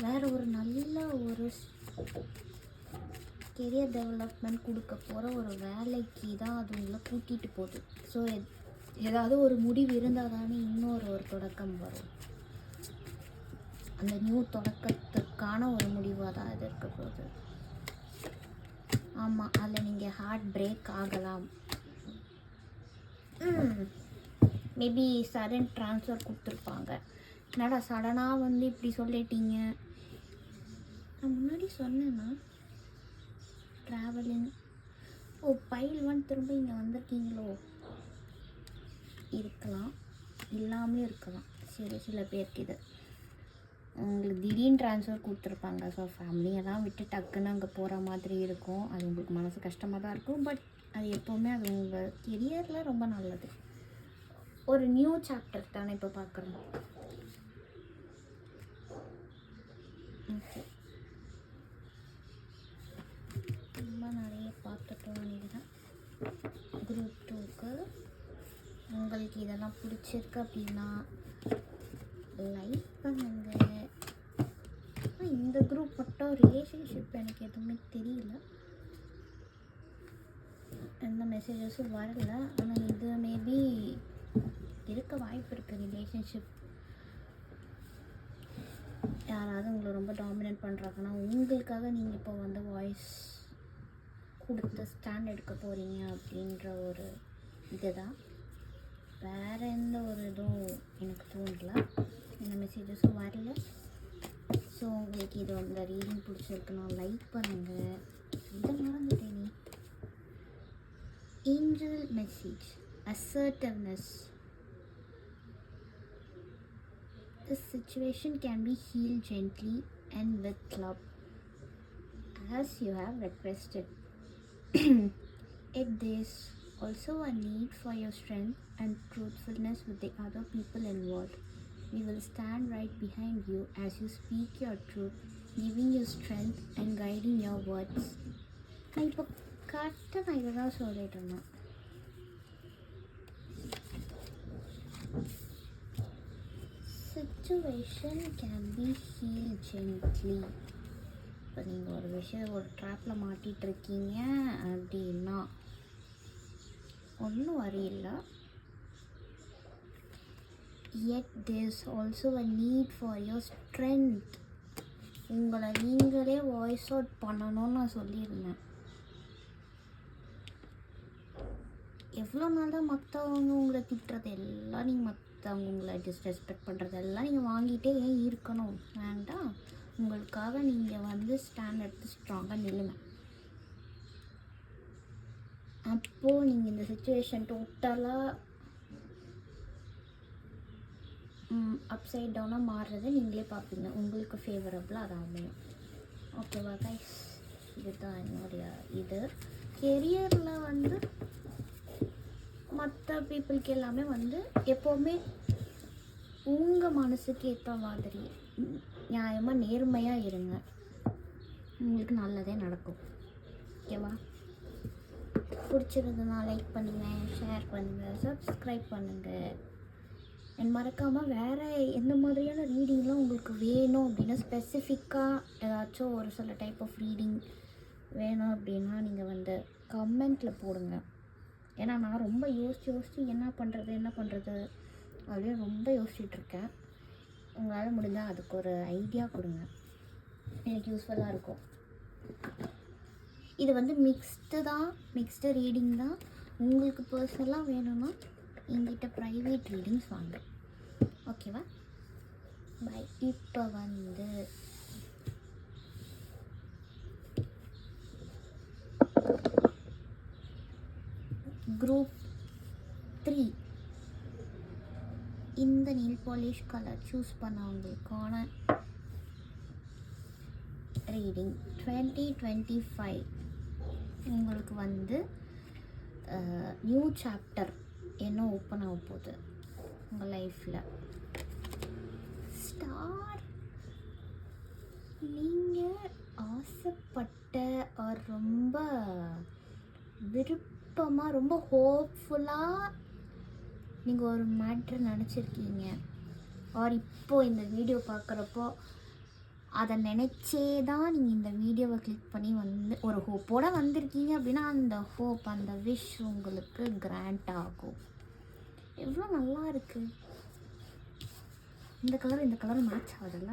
வேறு ஒரு நல்ல ஒரு கெரியர் டெவலப்மெண்ட் கொடுக்க போகிற ஒரு வேலைக்கு தான் அது உங்களை கூட்டிகிட்டு போகுது. ஸோ ஏதாவது ஒரு முடிவு இருந்தால் தானே இன்னொரு தொடக்கம் வரும். அந்த நியூ தொடக்கத்துக்கான ஒரு முடிவாக தான் அது இருக்க போகுது. ஆமாம், அதில் நீங்கள் ஹார்ட் பிரேக் ஆகலாம். மேபி சடன் ட்ரான்ஸ்ஃபர் கொடுத்துருப்பாங்க. என்னடா சடனாக வந்து இப்படி சொல்லிட்டீங்க? நான் முன்னாடி சொன்னேன்னா ட்ராவலிங். பைல் 1 திரும்ப இங்கே வந்திருக்கீங்களோ? இருக்கலாம், இல்லாமலே இருக்கலாம். சில பேருக்கு இது உங்களுக்கு திடீர்னு ட்ரான்ஸ்ஃபர் கொடுத்துருப்பாங்க. ஸோ ஃபேமிலியெல்லாம் விட்டு டக்குன்னு அங்கே போகிற மாதிரி இருக்கும். அது உங்களுக்கு மனசு கஷ்டமாக தான் இருக்கும். பட் அது எப்போவுமே அது உங்கள் கெரியரில் ரொம்ப நல்லது. ஒரு நியூ சாப்டர் தானே இப்போ பார்க்குறோம். ஓகே, ரொம்ப நிறைய பார்த்துட்டோம். இதுதான் குரூப் 2க்கு. உங்களுக்கு இதெல்லாம் பிடிச்சிருக்கு அப்படின்னா லைக் பண்ணுங்க. இந்த குரூப் மட்டும் ரிலேஷன்ஷிப் எனக்கு எதுவுமே தெரியல, எந்த மெசேஜஸும் வரல. ஆனால் இது மேபி இருக்க வாய்ப்பு இருக்குது. ரிலேஷன்ஷிப் யாராவது உங்களை ரொம்ப டாமினேட் பண்ணுறாங்கன்னா உங்களுக்காக நீங்கள் இப்போ வந்து வாய்ஸ் கொடுத்து ஸ்டாண்ட் எடுக்க போகிறீங்க அப்படின்ற ஒரு இதுதான். வேறு எந்த ஒரு இதுவும் எனக்கு தோணல, எந்த மெசேஜஸும் வரல. ஸோ உங்களுக்கு இது அந்த ரீடிங் பிடிச்சிருக்குன்னா லைக் பண்ணுங்கள். இதை மறந்துட்டேன். Angel message assertiveness. This situation can be healed gently and with love, as you have requested. Yet there is also a need for your strength and truthfulness with the other people involved. We will stand right behind you as you speak your truth, giving you strength and guiding your words. நான் இப்போ கரெக்டாக நான் இதை தான் சொல்லிட்டு இருந்தேன். Situation can be healed gently. இப்போ நீங்கள் ஒரு விஷயம் ஒரு ட்ராப்பில் மாட்டிகிட்ருக்கீங்க அப்படின்னா ஒன்றும் வரையில்லை. Yet there is also a need for your strength. உங்களை நீங்களே வாய்ஸ் அவுட் பண்ணணும்னு நான் சொல்லியிருந்தேன். எவ்வளோ நாள் தான் மற்றவங்க உங்களை திட்டுறது எல்லாம், நீங்கள் மற்றவங்க உங்களை டிஸ்ரெஸ்பெக்ட் பண்ணுறதெல்லாம் நீங்கள் வாங்கிட்டே ஏன் இருக்கணும்? வேண்டாம். உங்களுக்காக நீங்கள் வந்து ஸ்டாண்ட் எடுத்து ஸ்ட்ராங்காக நில்லுங்க. அப்போது நீங்கள் இந்த சுச்சுவேஷன் டோட்டலாக அப்சைட் டவுனாக மாறுறதை நீங்களே பார்ப்பீங்க. உங்களுக்கு ஃபேவரபுளாக அது அமையும். ஓகேவா கைஸ்? இதுதான் என்னுடைய இது. கெரியரில் வந்து மற்ற பீப்புளுக்கு எல்லாமே வந்து எப்போவுமே உங்கள் மனசுக்கு ஏற்ற மாதிரி நியாயமாக நேர்மையாக இருங்க. உங்களுக்கு நல்லதே நடக்கும். ஓகேவா? பிடிச்சிருந்ததுன்னா லைக் பண்ணுங்கள், ஷேர் பண்ணுங்கள், சப்ஸ்கிரைப் பண்ணுங்கள். அண்ட் மறக்காமல் வேறு எந்த மாதிரியான ரீடிங்லாம் உங்களுக்கு வேணும் அப்படின்னா ஸ்பெசிஃபிக்காக ஏதாச்சும் ஒரு சில டைப் ஆஃப் ரீடிங் வேணும் அப்படின்னா நீங்கள் வந்து கமெண்ட்டில் போடுங்க. ஏன்னா நான் ரொம்ப யோசித்து என்ன பண்ணுறது அப்படின்னு ரொம்ப யோசிச்சுட்ருக்கேன். உங்களால் முடிஞ்சால் அதுக்கு ஒரு ஐடியா கொடுங்க, எனக்கு யூஸ்ஃபுல்லாக இருக்கும். இது வந்து மிக்ஸ்டு ரீடிங் தான். உங்களுக்கு பர்சனலாக வேணும்னா எங்கிட்ட ப்ரைவேட் ரீடிங்ஸ் வாங்க. ஓகேவா? பை. இப்போ வந்து குரூப் 3 இந்த நெயில் பாலிஷ் கலர் சூஸ் பண்ணவங்களுக்கான ரீடிங் 2025 உங்களுக்கு வந்து நியூ சாப்டர் என்ன ஓப்பன் ஆக போகுது உங்கள் லைஃப்பில். ஸ்டார், நீங்கள் ஆசைப்பட்ட ஒரு ரொம்ப விருப்பமாக ரொம்ப ஹோப்ஃபுல்லாக நீங்கள் ஒரு மேட்ரு நினச்சிருக்கீங்க. ஆர் இப்போது இந்த வீடியோ பார்க்குறப்போ அதை நினச்சே தான் நீங்கள் இந்த வீடியோவை கிளிக் பண்ணி வந்து ஒரு ஹோப்போடு வந்திருக்கீங்க அப்படின்னா அந்த ஹோப், அந்த விஷ் உங்களுக்கு கிராண்ட் ஆகும். எவ்வளோ நல்லா இருக்குது. இந்த கலர் மேட்ச் ஆகுதுல்ல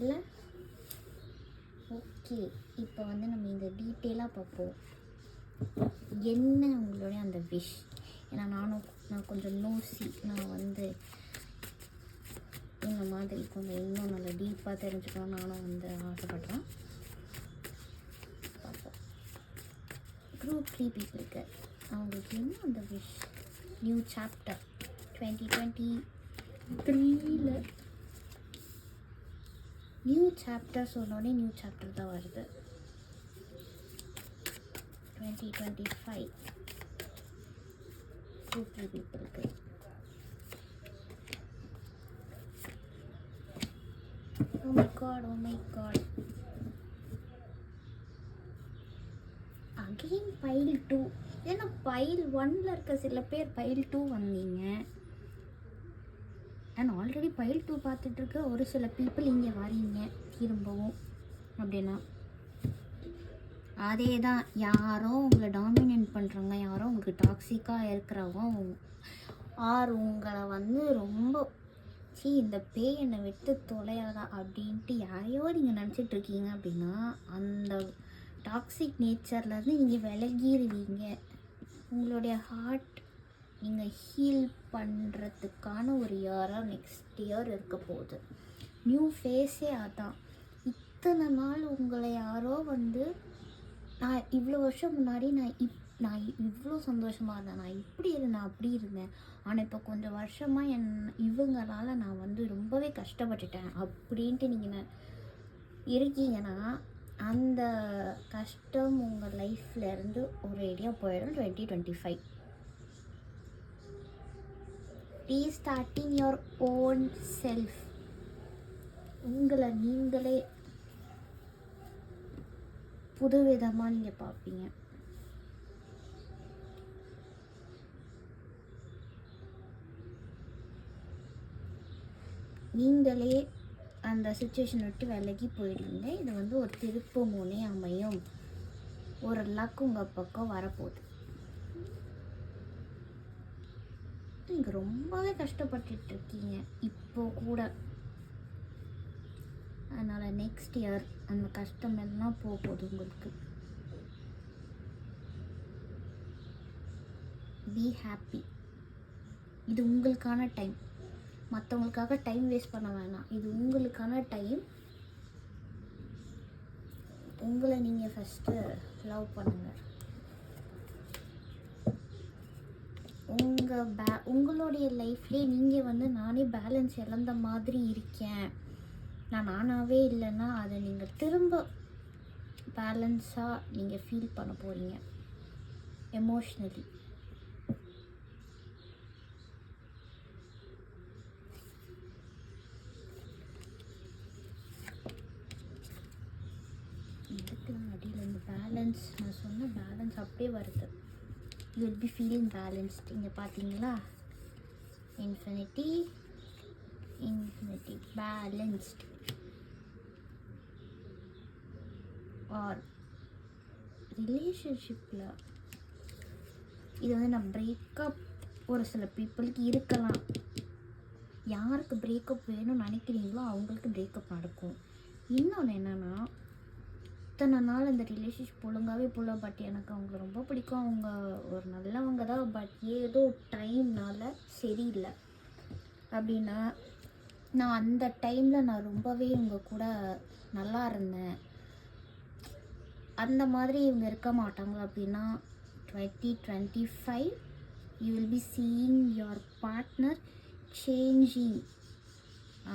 இல்லை? ஓகே, இப்போ வந்து நம்ம இந்த டீட்டெயிலாக பார்ப்போம். என்ன உங்களுடைய அந்த விஷ்? ஏன்னா நான் கொஞ்சம் நோசி. நான் வந்து இந்த மாதிரி கொஞ்சம் இன்னும் நல்லா டீப்பாக தெரிஞ்சுக்கணும் நானும் வந்து ஆசைப்பட்றேன். பார்ப்போம். குரூப் 3 பீப்புளுக்கு அவங்களுக்கு என்ன அந்த விஷ்? நியூ சாப்டர் 2023ல் நியூ சாப்டர் சொன்னோடனே நியூ சாப்டர் தான் வருது. 2025 குரூப் 3 பீப்புளுக்கு Oh my god. Again pile 2. ஏன்னா pile 1ல் இருக்க சில பேர் pile 2 வந்தீங்க. அண்ட் ஆல்ரெடி pile 2 பார்த்துட்டு இருக்க ஒரு சில பீப்புள் இங்கே வரீங்க திரும்பவும். அப்படின்னா அதே தான், யாரோ உங்களை டாமினேட் பண்ணுறாங்க, யாரோ உங்களுக்கு டாக்ஸிக்காக இருக்கிறவங்க ஆர் உங்களை வந்து ரொம்ப இந்த பேய் என்னை விட்டு தொலையாதா அப்படின்ட்டு யாரையோ நீங்கள் நினச்சிட்டு இருக்கீங்க அப்படின்னா அந்த டாக்ஸிக் நேச்சர்லேருந்து நீங்கள் விலகிடுவீங்க. உங்களுடைய ஹார்ட் நீங்கள் ஹீல் பண்ணுறதுக்கான ஒரு இயராக நெக்ஸ்ட் இயர் இருக்க போகுது. நியூ ஃபேஸே அதான். இத்தனை நாள் உங்களை யாரோ வந்து நான் இவ்வளோ வருஷம் முன்னாடி நான் இவ்வளோ சந்தோஷமாக இருந்தேன், நான் இப்படி இருந்தேன் அப்படி இருந்தேன், ஆனால் இப்போ கொஞ்சம் வருஷமாக இவங்களால் நான் வந்து ரொம்பவே கஷ்டப்பட்டுட்டேன் அப்படின்ட்டு நீங்கள் இருக்கீங்கன்னா அந்த கஷ்டம் உங்கள் லைஃப்லேருந்து ஒரு ஏரியா போயிடும். 2025 ரீஸ்டார்டிங் யுவர் ஓன் செல்ஃப். உங்களை நீங்களே புதுவிதமாக நீங்கள் பார்ப்பீங்க. நீங்களே அந்த சுச்சுவேஷன் விட்டு விலகி போயிடுவீங்க. இது வந்து ஒரு திருப்பு முனை அமையும். ஒரு லக் உங்கள் பக்கம் வரப்போகுது. நீங்கள் ரொம்பவே கஷ்டப்பட்டுட்ருக்கீங்க இப்போ கூட. அதனால் நெக்ஸ்ட் இயர் அந்த கஷ்டம் எல்லாம் போகுது உங்களுக்கு. Be happy. இது உங்களுக்கான டைம். மற்றவங்களுக்காக டைம் வேஸ்ட் பண்ண வேணாம். இது உங்களுக்கான டைம். உங்களை நீங்கள் ஃபஸ்ட்டு லவ் பண்ணுங்கள். உங்களுடைய லைஃப்லேயே நீங்கள் வந்து நானே பேலன்ஸ் இழந்த மாதிரி இருக்கேன், நான் நானாகவே இல்லைன்னா அதை நீங்கள் திரும்ப பேலன்ஸாக நீங்கள் ஃபீல் பண்ண போகிறீங்க எமோஷ்னலி. இதுக்கெல்லாம் அடியில் இந்த பேலன்ஸ், நான் சொன்ன பேலன்ஸ் அப்படியே வருது. You will be feeling balanced. இங்கே பார்த்தீங்களா, இன்ஃபினிட்டி பேலன்ஸ்ட். ஆர் ரிலேஷன்ஷிப்பில் இது வந்து நான் பிரேக்கப் ஒரு சில பீப்புளுக்கு இருக்கலாம். யாருக்கு பிரேக்கப் வேணும்னு நினைக்கிறீங்களோ அவங்களுக்கு பிரேக்கப் நடக்கும். இன்னொன்று என்னென்னா, இத்தனை நாள் அந்த ரிலேஷன்ஷிப் ஒழுங்காகவே போல, பட் எனக்கு அவங்கள ரொம்ப பிடிக்கும், அவங்க ஒரு நல்லவங்க தான், பட் ஏதோ டைம்னால் சரியில்லை அப்படின்னா நான் அந்த டைமில் நான் ரொம்பவே உங்கள் கூட நல்லா இருந்தேன், அந்த மாதிரி இவங்க இருக்க மாட்டாங்க அப்படின்னா 2025 you will be seeing your partner changing.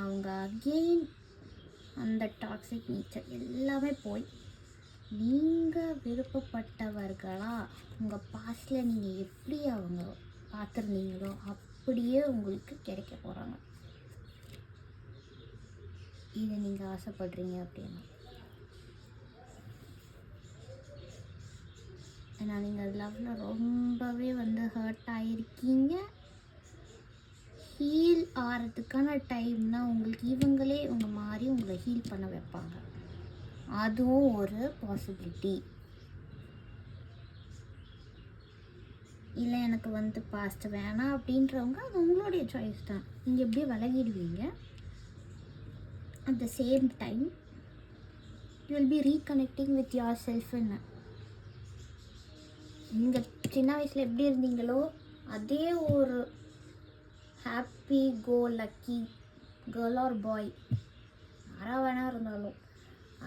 அவங்க அகெயின் அந்த டாக்ஸிக் நேச்சர் எல்லாமே போய் நீங்கள் விருப்பப்பட்டவர்களாக உங்கள் பாஸ்டில் நீங்கள் எப்படி அவங்க பார்த்துருந்தீங்களோ அப்படியே உங்களுக்கு கிடைக்க போகிறாங்க. இதை நீங்கள் ஆசைப்படுறீங்க அப்படின்னா. ஏன்னா நீங்கள் லவ்வில் ரொம்பவே ஹர்ட் ஆகிருக்கீங்க. ஹீல் ஆகிறதுக்கான டைம்னா உங்களுக்கு இவங்களே உங்கள் மாதிரி உங்களை ஹீல் பண்ண வைப்பாங்க. அதுவும் ஒரு பாசிபிலிட்டி. இல்லை எனக்கு பாஸ்ட் வேணாம் அப்படின்றவங்க அது உங்களுடைய சாய்ஸ் தான். நீங்கள் எப்படியே விலகிடுவீங்க. At the same time you will be reconnecting with your செல்ஃப்னு. நீங்கள் சின்ன வயசில் எப்படி இருந்தீங்களோ அதே ஒரு happy go lucky girl or boy யாராக வேணா இருந்தாலும்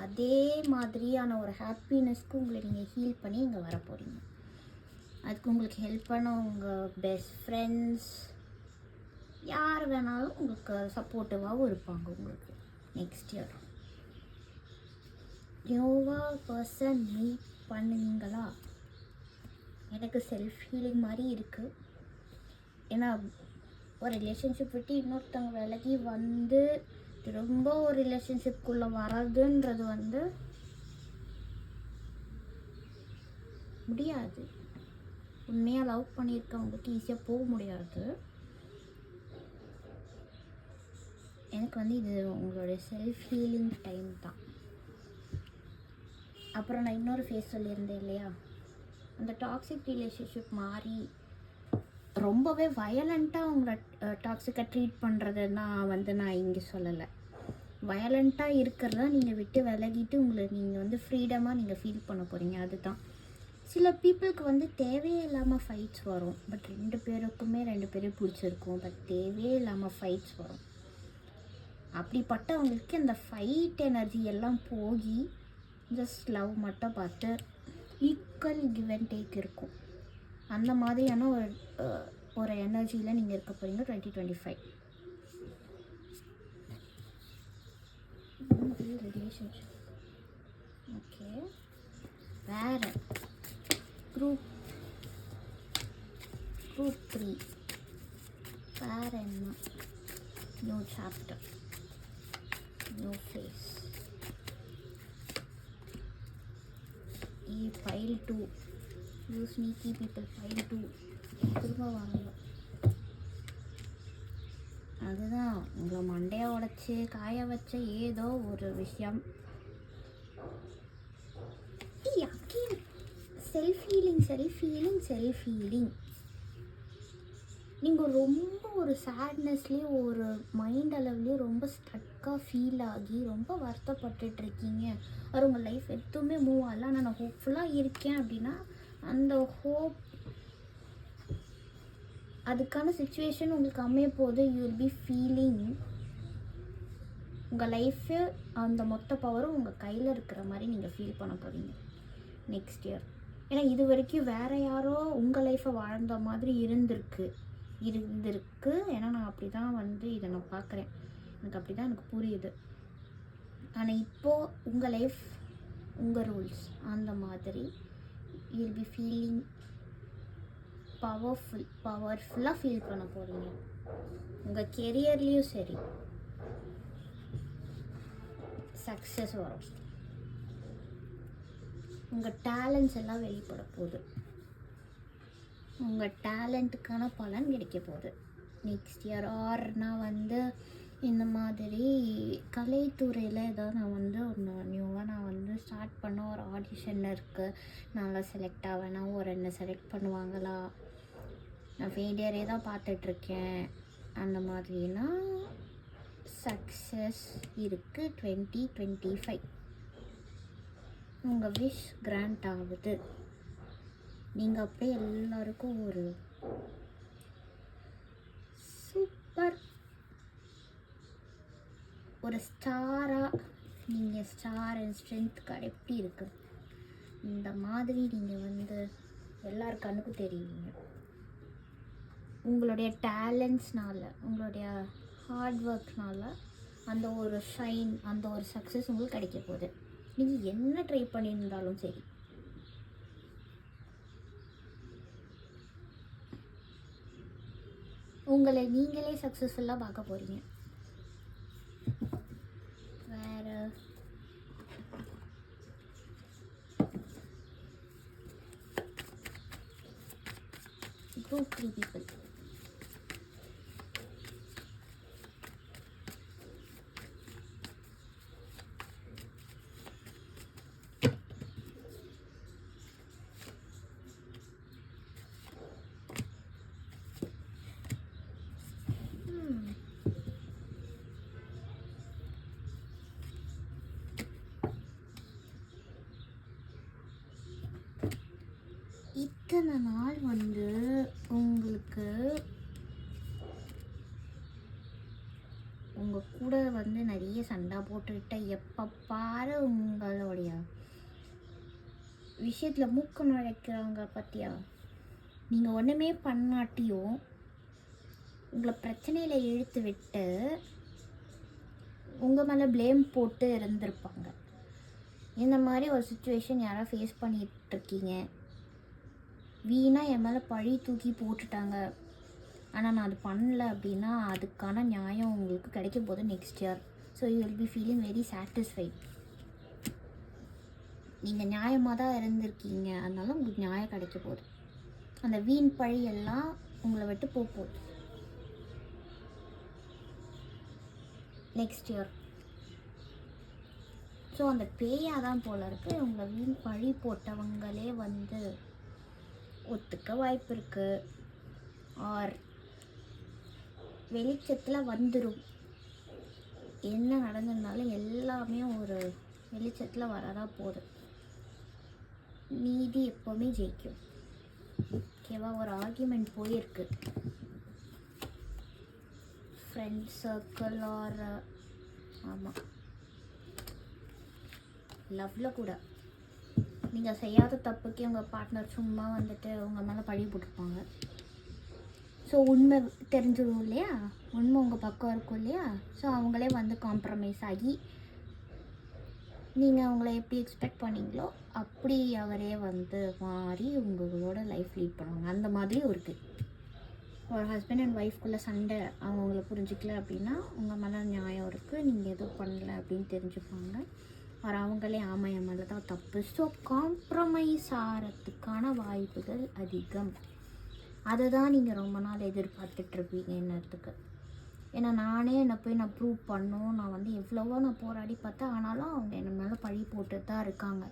அதே மாதிரியான ஒரு ஹாப்பினஸ்க்கு உங்களை நீங்கள் ஹீல் பண்ணி இங்கே வர போகிறீங்க. அதுக்கு உங்களுக்கு ஹெல்ப் பண்ண உங்கள் பெஸ்ட் ஃப்ரெண்ட்ஸ் யார் வேணாலும் உங்களுக்கு சப்போர்ட்டிவாகவும் இருப்பாங்க. உங்களுக்கு நெக்ஸ்ட் இயர் நியூவாக பர்சன் மீட் பண்ணுவீங்களா? எனக்கு செல்ஃப் ஹீலிங் மாதிரி இருக்குது. ஏன்னா ஒரு ரிலேஷன்ஷிப் விட்டு இன்னொருத்தவங்க விலகி ரொம்ப ஒரு ரிலேஷன்ஷிப்குள்ளே வர்றதுன்றது முடியாது. உண்மையாக லவ் பண்ணியிருக்கவங்களுக்கு ஈஸியாக போக முடியாது. எனக்கு இது உங்களுடைய செல்ஃப் ஹீலிங் டைம் தான். அப்புறம் நான் இன்னொரு ஃபேஸ் சொல்லியிருந்தேன் இல்லையா, அந்த டாக்ஸிக் ரிலேஷன்ஷிப் மாறி ரொம்பவே வயலண்ட்டாக உங்களை டாக்ஸிக்காக ட்ரீட் பண்ணுறதுன்னா நான் இங்கே சொல்லலை. வயலண்ட்டாக இருக்கிறதா நீங்கள் விட்டு விலகிட்டு உங்களை நீங்கள் ஃப்ரீடமாக நீங்கள் ஃபீல் பண்ண போகிறீங்க. அதுதான் சில பீப்புளுக்கு தேவையே இல்லாமல் ஃபைட்ஸ் வரும். பட் ரெண்டு பேரும் பிடிச்சிருக்கும். பட் தேவையே இல்லாமல் ஃபைட்ஸ் வரும். அப்படிப்பட்டவங்களுக்கு அந்த ஃபைட் எனர்ஜி எல்லாம் போகி ஜஸ்ட் லவ் மட்டும் பார்த்து ஈக்குவல் கிவ் அண்ட் டேக் இருக்கும். அந்த மாதிரியான ஒரு எனர்ஜியில் நீங்கள் இருக்க போகிறீங்க 2025. Relationship okay. வேறு குரூப் 3 வேறு என்ன? New chapter, new phase. File 2 you sneaky people. File 2 திரும்ப வாங்க. அதுதான் உங்களை மண்டையை உடைச்சி காய வச்ச ஏதோ ஒரு விஷயம். Self healing. நீங்கள் ரொம்ப ஒரு சேட்னஸ்லேயே ஒரு மைண்ட் அளவுலேயே ரொம்ப ஸ்ட்ரக்காக ஃபீல் ஆகி ரொம்ப வருத்தப்பட்டுட்ருக்கீங்க. அது உங்கள் லைஃப் எதுவுமே மூவ் ஆகல. ஆனால் நான் ஹோப்ஃபுல்லாக இருக்கேன் அப்படின்னா அந்த ஹோப் அதுக்கான சுச்சுவேஷன் உங்களுக்கு அமைய போது. யூ வில் பி ஃபீலிங் உங்கள் லைஃபு அந்த மொத்த பவரும் உங்கள் கையில் இருக்கிற மாதிரி நீங்கள் ஃபீல் பண்ண போகிறீங்க நெக்ஸ்ட் இயர். ஏன்னா இது வரைக்கும் வேறு யாரோ உங்கள் லைஃப்பை வாழ்ந்த மாதிரி இருந்திருக்கு. ஏன்னா நான் அப்படி தான் இதை நான் பார்க்குறேன். அப்படி தான் எனக்கு புரியுது. ஆனால் இப்போது உங்கள் லைஃப் உங்கள் ரூல்ஸ் அந்த மாதிரி யூ வில் பி ஃபீலிங் பவர்ஃபுல்லாக ஃபீல் பண்ண போகிறீங்க. உங்கள் கெரியர்லேயும் சரி சக்ஸஸ் வரும். உங்கள் டேலண்ட்ஸ் எல்லாம் வெளிப்பட போகுது. உங்கள் டேலண்ட்டுக்கான பலன் கிடைக்க போகுது நெக்ஸ்ட் இயர். ஆர் நான் இந்த மாதிரி கலைத்துறையில் ஏதாவது நான் ஒன்று நியூவாக நான் ஸ்டார்ட் பண்ண ஒரு ஆடிஷன் இருக்குது. நல்லா செலக்ட் ஆவேனா, ஒரு என்ன செலக்ட் பண்ணுவாங்களா, நான் ஃபெயிலியரே தான் பார்த்துட்ருக்கேன். அந்த மாதிரினா சக்ஸஸ் இருக்குது 2025. உங்கள் விஷ் கிராண்ட் ஆகுது. நீங்கள் அப்படியே எல்லாருக்கும் ஒரு சூப்பர் ஒரு ஸ்டாராக நீங்கள் ஸ்டார் அண்ட் ஸ்ட்ரென்த் கார்டு எப்படி இருக்குது இந்த மாதிரி நீங்கள் வந்து எல்லார் கண்ணுக்கும் தெரியுவீங்க. உங்களுடைய டேலண்ட்ஸ்னால், உங்களுடைய ஹார்ட் ஒர்க்னால் அந்த ஒரு ஷைன், அந்த ஒரு சக்ஸஸ் உங்களுக்கு கிடைக்க போகுது. நீங்கள் என்ன ட்ரை பண்ணியிருந்தாலும் சரி. உங்களை நீங்களே சக்ஸஸ்ஃபுல்லாக பார்க்க போகிறீங்க. வேறு group 3 people. இத்தனை நாள் வந்து உங்களுக்கு உங்கள் கூட வந்து நிறைய சண்டை போட்டுக்கிட்ட, எப்போ பாரு உங்களுடைய விஷயத்தில் மூக்க நுழைக்கிறாங்க பார்த்தியா. நீங்கள் ஒன்றுமே பண்ணாட்டியும் உங்களை பிரச்சனையில் இழுத்து விட்டு உங்கள் மேலே ப்ளேம் போட்டு இருந்திருப்பாங்க. இந்த மாதிரி ஒரு சுச்சுவேஷன் யாராவது ஃபேஸ் பண்ணிகிட்ருக்கீங்க. வீணாக என் மேலே பழி தூக்கி போட்டுட்டாங்க, ஆனால் நான் அது பண்ணல அப்படின்னா அதுக்கான நியாயம் உங்களுக்கு கிடைக்கும் போது next year. So you will be feeling very satisfied. நீங்கள் நியாயமாக தான் இருந்திருக்கீங்க, அதனால உங்களுக்கு நியாயம் கிடைக்க போகுது. அந்த வீண் பழி எல்லாம் உங்களை விட்டு போகுது நெக்ஸ்ட் இயர். ஸோ அந்த பேயாக தான் போல இருக்குது. உங்களை வீண் பழி போட்டவங்களே வந்து ஒத்துக்க வாய்ப்பு இருக்குது. ஆர் வெளிச்சத்தில் வந்துடும். என்ன நடந்ததுனாலும் எல்லாமே ஒரு வெளிச்சத்தில் வரதான் போகுது. நீதி எப்போவுமே ஜெயிக்கும். ஓகேவா? ஒரு ஆர்கியூமெண்ட் போயிருக்கு ஃப்ரெண்ட் சர்க்கிள் ஆர் ஆமாம் லவ்வில் கூட நீங்கள் செய்யாத தப்புக்கே உங்கள் பார்ட்னர் சும்மா வந்துட்டு உங்கள் மேலே பழி போட்டிருப்பாங்க. ஸோ உண்மை தெரிஞ்சிடும் இல்லையா, உண்மை உங்கள் பக்கம் இருக்கும் இல்லையா. ஸோ அவங்களே வந்து காம்ப்ரமைஸ் ஆகி நீங்கள் அவங்கள எப்படி எக்ஸ்பெக்ட் பண்ணீங்களோ அப்படி அவரே வந்து மாறி உங்களோட லைஃப் லீட் பண்ணுவாங்க. அந்த மாதிரியும் இருக்குது. ஒரு ஹஸ்பண்ட் அண்ட் ஒய்ஃப்குள்ளே சண்டை, அவங்கள புரிஞ்சிக்கல அப்படின்னா உங்கள் மேலே நியாயம் இருக்குது, நீங்கள் எதுவும் பண்ணலை அப்படின்னு தெரிஞ்சுப்பாங்க. ஒரு அவங்களே ஆமாம் என் மேலே தான் தப்பு. ஸோ காம்ப்ரமைஸ் ஆகிறதுக்கான வாய்ப்புகள் அதிகம். அதை தான் நீங்கள் ரொம்ப நாள் எதிர்பார்த்துட்ருப்பீங்க என்னத்துக்கு. ஏன்னா நானே என்னை போய் நான் ப்ரூவ் பண்ணோம், நான் வந்து எவ்வளவோ நான் போராடி பார்த்தேன், ஆனாலும் அவங்க என்ன மேலே பழி போட்டு தான் இருக்காங்க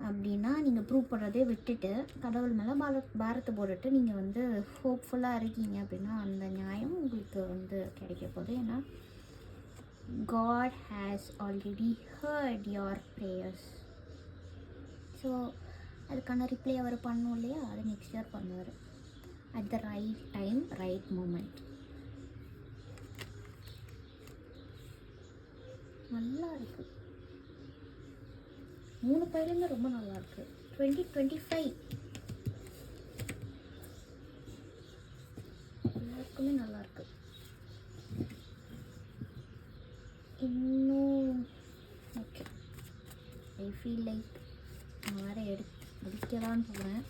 அப்படின்னா நீங்கள் ப்ரூவ் பண்ணுறதே விட்டுட்டு கடவுள் மேலே பாரத்தை போட்டுட்டு நீங்கள் வந்து ஹோப்ஃபுல்லாக இருக்கீங்க அப்படின்னா அந்த நியாயம் உங்களுக்கு வந்து கிடைக்க போகுது. ஏன்னா God has already heard your prayers. So அதுக்கான ரிப்ளை அவர் பண்ணோம் இல்லையா, அதை நெக்ஸ்ட் இயர் பண்ணுவார். At the right time, right moment. நல்லா இருக்குது. 3 பையிலுமே ரொம்ப நல்லா இருக்குது. 2025 எல்லாருக்குமே நல்லாயிருக்கு. இன்னும் ஓகே, ஐ ஃபீல் லைக் நான் வேறு முடிக்கலான்னு போகிறேன்.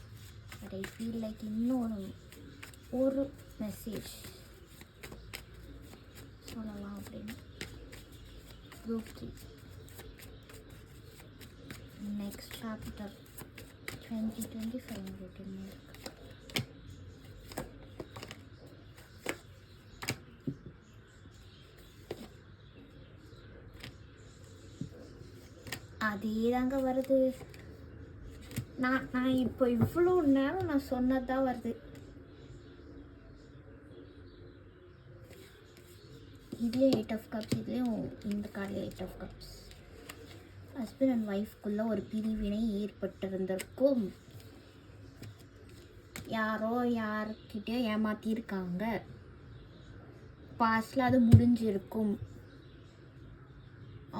பட் ஐ ஃபீல் லைக் இன்னும் ஒரு மெசேஜ் சொல்லலாம் அப்படின்னு. குரூப் 3 நெக்ஸ்ட் சாப்டர் 2025 உங்களுக்கு என்ன இருக்குது? அதே தாங்க வருது. நான் இப்போ இவ்வளோ நேரம் நான் சொன்னது தான் வருது. இதுலேயும் 8 ஆஃப் கப்ஸ், இதுலேயும் இந்த கார்டில் 8 ஆஃப் கப்ஸ். ஹஸ்பண்ட் அண்ட் ஒய்ஃப்குள்ளே ஒரு பிரிவினை ஏற்பட்டிருந்திருக்கும். யாரோ யார்கிட்டயோ ஏமாற்றிருக்காங்க. பாஸ்டில் அது முடிஞ்சிருக்கும்.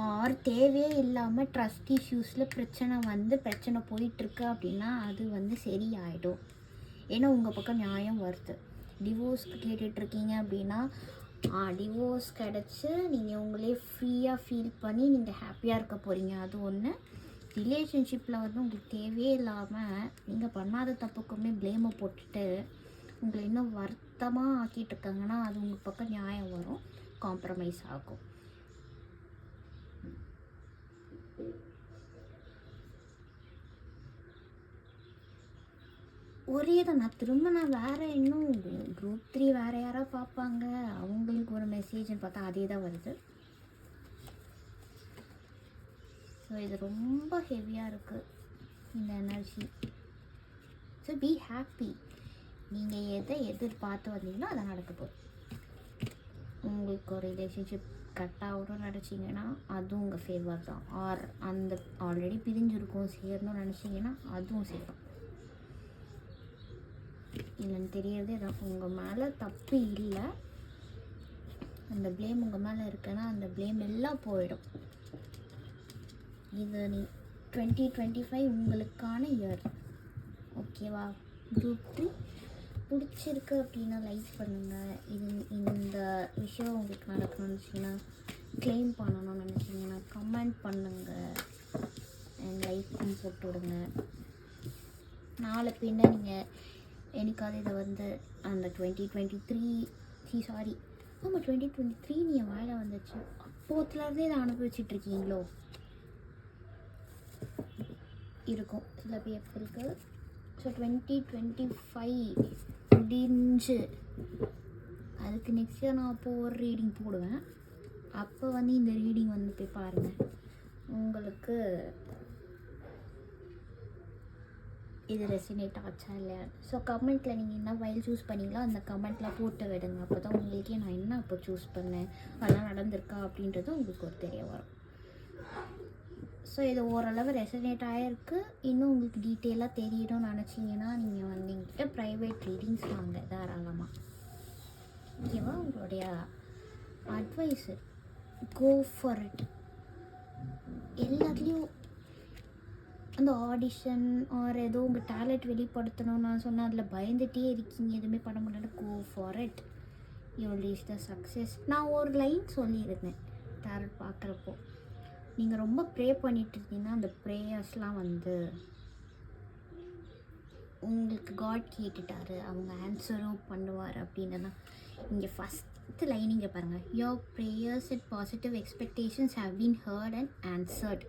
ஆர் தேவையே இல்லாமல் ட்ரஸ்ட் இஷ்யூஸில் பிரச்சனை போயிட்டுருக்கு அப்படின்னா அது வந்து சரியாயிடும். ஏன்னா உங்கள் பக்கம் நியாயம் வருது. டிவோர்ஸ்க்கு கேட்டுட்ருக்கீங்க அப்படின்னா டிவோர்ஸ் கிடச்சி நீங்கள் உங்களே ஃப்ரீயாக ஃபீல் பண்ணி நீங்கள் ஹாப்பியாக இருக்க போகிறீங்க. அது ஒன்று. ரிலேஷன்ஷிப்பில் வந்து உங்களுக்கு தேவையே இல்லாமல் நீங்கள் பண்ணாத தப்புக்குமே ப்ளேமை போட்டுட்டு உங்களை இன்னும் வருத்தமாக ஆக்கிட்டு இருக்காங்கன்னா அது உங்கள் பக்கம் நியாயம் வரும், காம்ப்ரமைஸ் ஆகும். ஒரே தான் நான் வேறு இன்னும் குரூப் 3 வேறு யாராவது பார்ப்பாங்க, அவங்களுக்கு ஒரு மெசேஜ்னு பார்த்தா அதே தான் வருது. ஸோ இது ரொம்ப ஹெவியாக இருக்குது இந்த எனர்ஜி. So be happy. நீங்கள் எதை எதிர்பார்த்து வந்தீங்களோ அதை நடக்க போகுது. உங்களுக்கு ஒரு ரிலேஷன்ஷிப் கட் ஆகணும்னு நினச்சிங்கன்னா அதுவும் உங்கள் ஃபேவர் தான். ஆர் அந்த ஆல்ரெடி பிரிஞ்சிருக்கும் சேரணும்னு நினச்சிங்கன்னா அதுவும் சேரும். இல்லைன்னு தெரியறதே தான். உங்கள் மேலே தப்பு இல்லை, அந்த ப்ளேம் உங்கள் மேலே இருக்குன்னா அந்த ப்ளேம் எல்லாம் போயிடும். இது 2025 உங்களுக்கான இயர். ஓகேவா? குரூப் 3 பிடிச்சிருக்கு அப்படின்னா லைக் பண்ணுங்கள். இந்த விஷயம் உங்களுக்கு நடக்கணும்னு நினச்சிங்கன்னா, க்ளைம் பண்ணணும்னு நினச்சிங்கன்னா கமெண்ட் பண்ணுங்கள், லைக்கும் போட்டு விடுங்க. நாளை பின்ன நீங்கள் எனக்காவது இதை வந்து அந்த 2023 நீ என் வாயில் வந்துச்சு அப்போத்துலேருந்தே இதை அனுபவிச்சிட்ருக்கீங்களோ இருக்கும் சில பேருக்கு. ஸோ 2025 முடிஞ்சு அதுக்கு நெக்ஸ்ட் இயர் நான் அப்போது ஒரு ரீடிங் போடுவேன். அப்போ வந்து இந்த ரீடிங் வந்து போய் பாருங்கள், உங்களுக்கு இது ரெசினேட் ஆச்சா இல்லையா. ஸோ கமெண்ட்டில் நீங்கள் என்ன ஃபைல் சூஸ் பண்ணிங்களோ அந்த கமெண்ட்டில் போட்டு விடுங்க. அப்போ தான் உங்களுக்கே நான் என்ன அப்போ சூஸ் பண்ணேன், அதெல்லாம் நடந்திருக்கா அப்படின்றது உங்களுக்கு ஒரு தெரிய வரும். ஸோ இது ஓரளவு ரெசினேட் ஆகிருக்கு. இன்னும் உங்களுக்கு டீட்டெயிலாக தெரியணும்னு நினச்சிங்கன்னா நீங்கள் வந்து எங்கிட்ட ப்ரைவேட் ரீடிங்ஸ் வாங்க தாராளமாக. ஓகேவா? உங்களுடைய அட்வைஸு கோ ஃபார் இட். எல்லாத்துலேயும் அந்த ஆடிஷன் ஆர் ஏதோ உங்கள் டேலண்ட் வெளிப்படுத்தணும்னு நான் சொன்னேன், அதில் பயந்துகிட்டே இருக்கீங்க, எதுவுமே பண்ண முடியாது. Go for it, you will reach the success. நான் ஒரு லைன் சொல்லியிருந்தேன் டேலண்ட் பார்க்குறப்போ, நீங்கள் ரொம்ப ப்ரே பண்ணிட்டு இருக்கீங்கன்னா அந்த ப்ரேயர்ஸ்லாம் வந்து உங்களுக்கு காட் கேட்டுட்டாரு, அவங்க ஆன்சரும் பண்ணுவார் அப்படின்னு. இங்கே ஃபஸ்ட்டு லைன் இங்கே பாருங்கள். Your prayers and positive expectations have been heard and answered.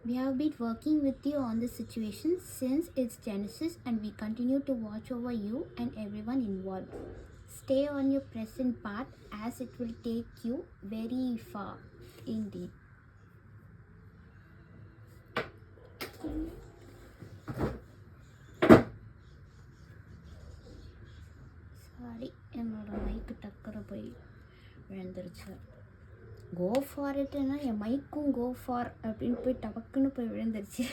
We have been working with you on this situation since its genesis and we continue to watch over you and everyone involved. Stay on your present path as it will take you very far indeed. Sorry, என்னோட மைக்கு டக்கரை போய் விழுந்துருச்சு. Go for இட்டுன்னா N மைக்கும் go for அப்படின்னு போய் டபக்குன்னு போய் விழுந்துருச்சு.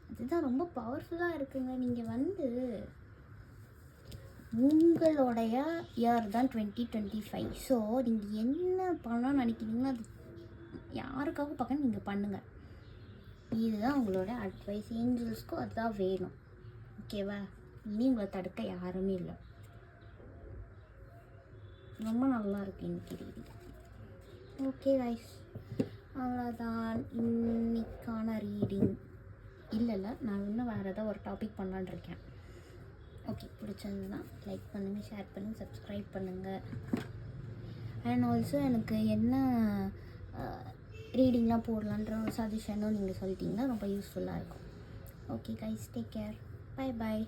அதுதான் ரொம்ப பவர்ஃபுல்லாக இருக்குங்க. நீங்கள் வந்து உங்களுடைய இயர் தான் 2025. ஸோ நீங்கள் என்ன பண்ணணும்னு நினைக்கிறீங்களோ அது யாருக்காக பார்க்க நீங்கள் பண்ணுங்கள். இதுதான் உங்களோட அட்வைஸ். ஏஞ்சல்ஸ்க்கும் அதுதான் வேணும். ஓகேவா? இனி உங்களை தடுக்க யாருமே இல்லை. ரொம்ப நல்லா இருக்கு இன்னைக்கு ரீடிங். ஓகே கைஸ், அவ்வளோதான் இன்னைக்கான ரீடிங். இல்லை நான் இன்னும் வேறு ஏதாவது ஒரு டாபிக் பண்ணலான்னு இருக்கேன். ஓகே, பிடிச்சிருந்ததுன்னா லைக் பண்ணுங்கள், ஷேர் பண்ணுங்கள், சப்ஸ்கிரைப் பண்ணுங்கள். அண்ட் ஆல்சோ எனக்கு என்ன ரீடிங்லாம் போடலான்ற ஒரு சஜஷனும் நீங்கள் சொல்லிட்டீங்கன்னா ரொம்ப யூஸ்ஃபுல்லாக இருக்கும். Okay guys, take care, bye bye.